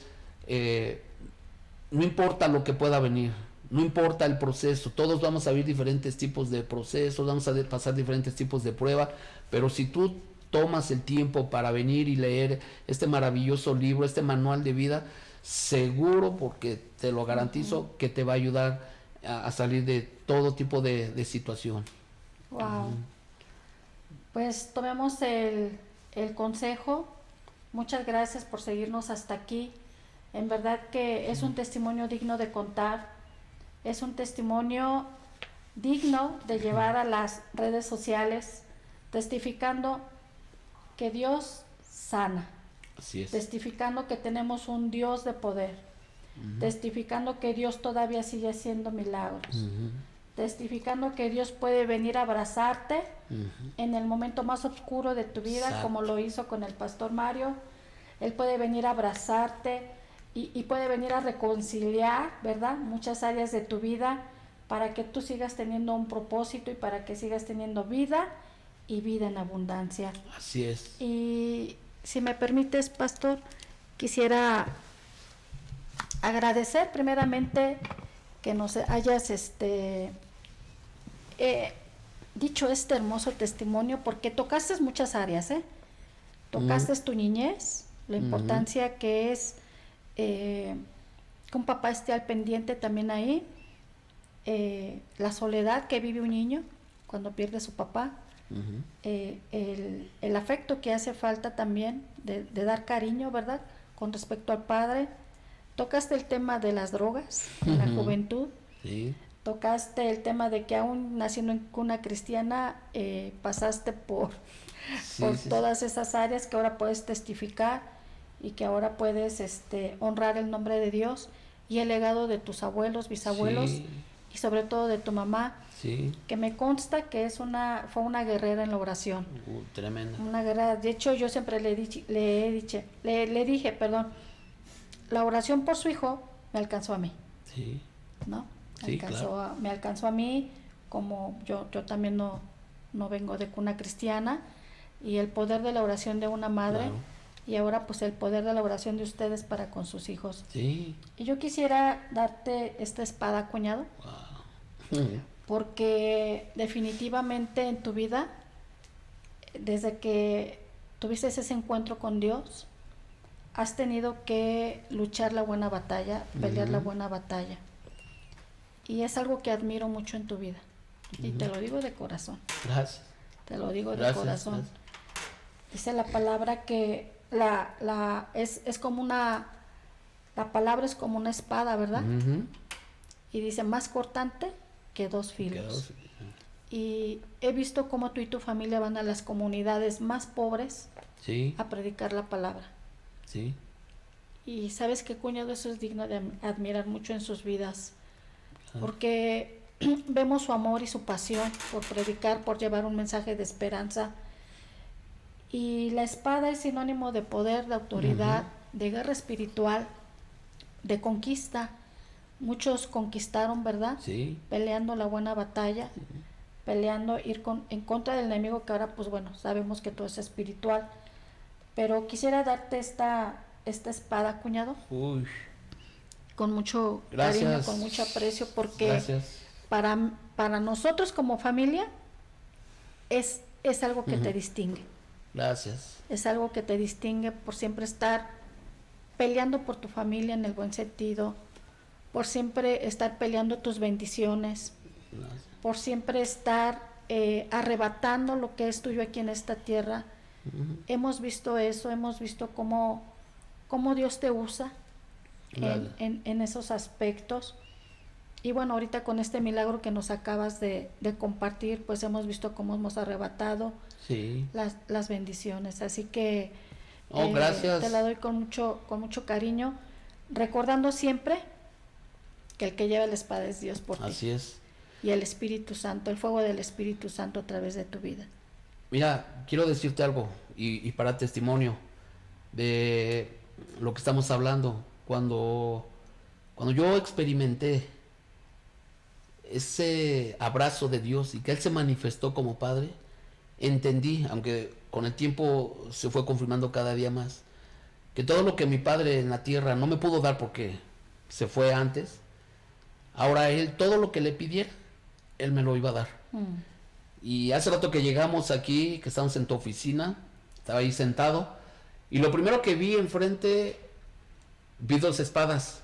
no importa lo que pueda venir, no importa el proceso, todos vamos a vivir diferentes tipos de procesos, vamos a pasar diferentes tipos de pruebas, pero si tú tomas el tiempo para venir y leer este maravilloso libro, este manual de vida, seguro, porque te lo garantizo, que te va a ayudar a salir de todo tipo de situación. Wow. Pues tomemos el consejo. Muchas gracias por seguirnos hasta aquí. En verdad que es un testimonio digno de contar. Es un testimonio digno de llevar a las redes sociales, testificando que Dios sana. Así es. Testificando que tenemos un Dios de poder. Testificando que Dios todavía sigue haciendo milagros. Testificando que Dios puede venir a abrazarte en el momento más oscuro de tu vida. Exacto. Como lo hizo con el pastor Mario. Él puede venir a abrazarte y puede venir a reconciliar, ¿verdad?, muchas áreas de tu vida, para que tú sigas teniendo un propósito y para que sigas teniendo vida y vida en abundancia. Así es. Y si me permites, pastor, quisiera agradecer primeramente que nos hayas dicho este hermoso testimonio, porque tocaste muchas áreas, tocaste tu niñez, la importancia que es que un papá esté al pendiente también ahí, la soledad que vive un niño cuando pierde a su papá, el afecto que hace falta también de dar cariño, ¿verdad?, con respecto al padre. Tocaste el tema de las drogas en la juventud. Sí. Tocaste el tema de que aún naciendo en cuna cristiana pasaste por todas esas áreas que ahora puedes testificar y que ahora puedes honrar el nombre de Dios y el legado de tus abuelos, bisabuelos y sobre todo de tu mamá, que me consta que fue una guerrera en la oración. Tremenda. Una guerrera. De hecho, yo siempre le dije, la oración por su hijo me alcanzó a mí. Sí. ¿No? Claro. Me alcanzó a mí, como yo también no vengo de cuna cristiana, y el poder de la oración de una madre, claro. Y ahora pues el poder de la oración de ustedes para con sus hijos. Sí. Y yo quisiera darte esta espada, cuñado, porque definitivamente en tu vida, desde que tuviste ese encuentro con Dios, has tenido que luchar la buena batalla, pelear la buena batalla. Y es algo que admiro mucho en tu vida. Y te lo digo de corazón. Gracias. Te lo digo de corazón. Gracias. Dice la palabra que es como la palabra es como una espada, ¿verdad? Y dice más cortante que dos filos. Y he visto cómo tú y tu familia van a las comunidades más pobres a predicar la palabra. Sí. Y sabes que, cuñado, eso es digno de admirar mucho en sus vidas, porque vemos su amor y su pasión por predicar, por llevar un mensaje de esperanza. Y la espada es sinónimo de poder, de autoridad, de guerra espiritual, de conquista. Muchos conquistaron, ¿verdad? Sí. Peleando la buena batalla, peleando en contra del enemigo, que ahora pues bueno, sabemos que todo es espiritual. Pero quisiera darte esta espada, cuñado. Uy. Con mucho cariño, con mucho aprecio, porque para nosotros como familia es algo que te distingue. Gracias. Es algo que te distingue por siempre estar peleando por tu familia en el buen sentido, por siempre estar peleando tus bendiciones, por siempre estar arrebatando lo que es tuyo aquí en esta tierra. Hemos visto eso, hemos visto cómo Dios te usa en esos aspectos. Y bueno, ahorita con este milagro que nos acabas de compartir, pues hemos visto cómo hemos arrebatado las bendiciones. Así que gracias. Te la doy con mucho cariño, recordando siempre que el que lleva la espada es Dios por ti. Así es. Y el Espíritu Santo, el fuego del Espíritu Santo a través de tu vida. Mira, quiero decirte algo y para testimonio de lo que estamos hablando. Cuando Cuando yo experimenté ese abrazo de Dios y que Él se manifestó como Padre, entendí, aunque con el tiempo se fue confirmando cada día más, que todo lo que mi Padre en la tierra no me pudo dar porque se fue antes, ahora Él, todo lo que le pidiera, Él me lo iba a dar. Y hace rato que llegamos aquí, que estamos en tu oficina, estaba ahí sentado, y lo primero que vi enfrente, vi 2 espadas.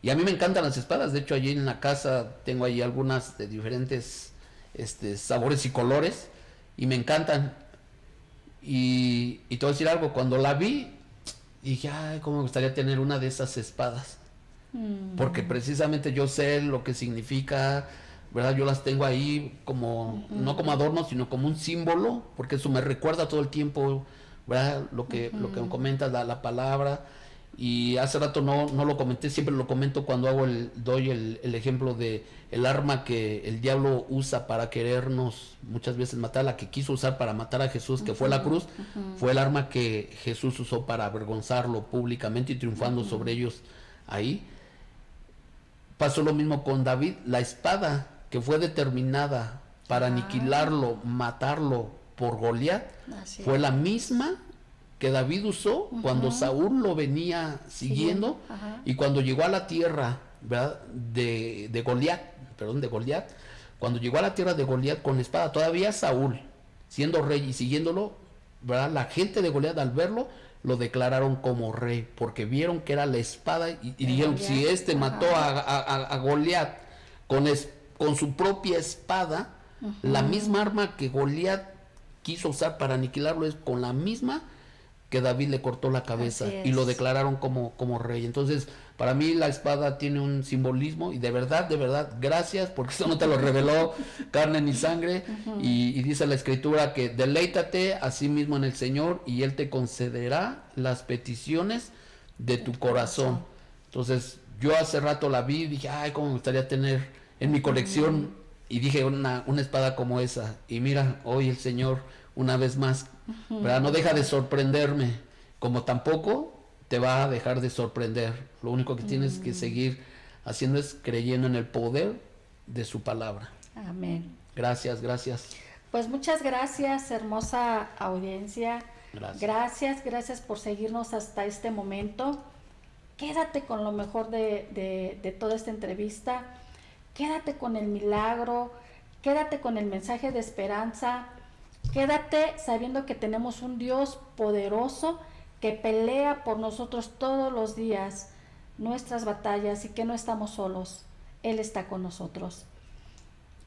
Y a mí me encantan las espadas, de hecho allí en la casa tengo ahí algunas de diferentes sabores y colores, y me encantan. Y te voy a decir algo, cuando la vi, dije, ay, cómo me gustaría tener una de esas espadas. Porque precisamente yo sé lo que significa, ¿verdad? Yo las tengo ahí como, no como adorno, sino como un símbolo, porque eso me recuerda todo el tiempo, ¿verdad? Lo que me comentas, la palabra. Y hace rato no lo comenté, siempre lo comento cuando doy el ejemplo de el arma que el diablo usa para querernos muchas veces matar, la que quiso usar para matar a Jesús, que fue la cruz, fue el arma que Jesús usó para avergonzarlo públicamente y triunfando sobre ellos ahí. Pasó lo mismo con David, la espada que fue determinada para aniquilarlo, matarlo por Goliat, fue la misma que David usó cuando Saúl lo venía siguiendo y cuando llegó a la tierra, ¿verdad? de Goliat, cuando llegó a la tierra de Goliat con la espada, todavía Saúl, siendo rey y siguiéndolo, ¿verdad? La gente de Goliat al verlo, lo declararon como rey, porque vieron que era la espada y dijeron, si mató a Goliat con su propia espada, la misma arma que Goliat quiso usar para aniquilarlo es con la misma que David le cortó la cabeza y lo declararon como rey. Entonces, para mí la espada tiene un simbolismo y de verdad, gracias, porque eso no te lo reveló carne ni sangre. Y dice la escritura que deleítate a sí mismo en el Señor y Él te concederá las peticiones de tu corazón. Entonces, yo hace rato la vi y dije, ay, cómo me gustaría tener en mi colección, y dije una espada como esa. Y mira, hoy el Señor, una vez más, ¿verdad? No deja de sorprenderme, como tampoco te va a dejar de sorprender. Lo único que tienes que seguir haciendo es creyendo en el poder de su palabra. Amén. Gracias. Pues muchas gracias, hermosa audiencia. Gracias por seguirnos hasta este momento. Quédate con lo mejor de toda esta entrevista. Quédate con el milagro. Quédate con el mensaje de esperanza. Quédate sabiendo que tenemos un Dios poderoso que pelea por nosotros todos los días nuestras batallas y que no estamos solos. Él está con nosotros.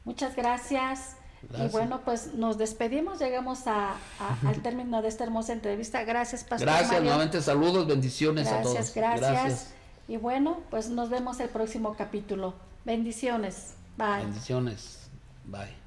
Muchas gracias. Y bueno, pues nos despedimos, llegamos al término de esta hermosa entrevista. Gracias, Pastor Mario. Nuevamente saludos, bendiciones a todos. Gracias. Y bueno, pues nos vemos el próximo capítulo. Bendiciones. Bye. Bendiciones. Bye.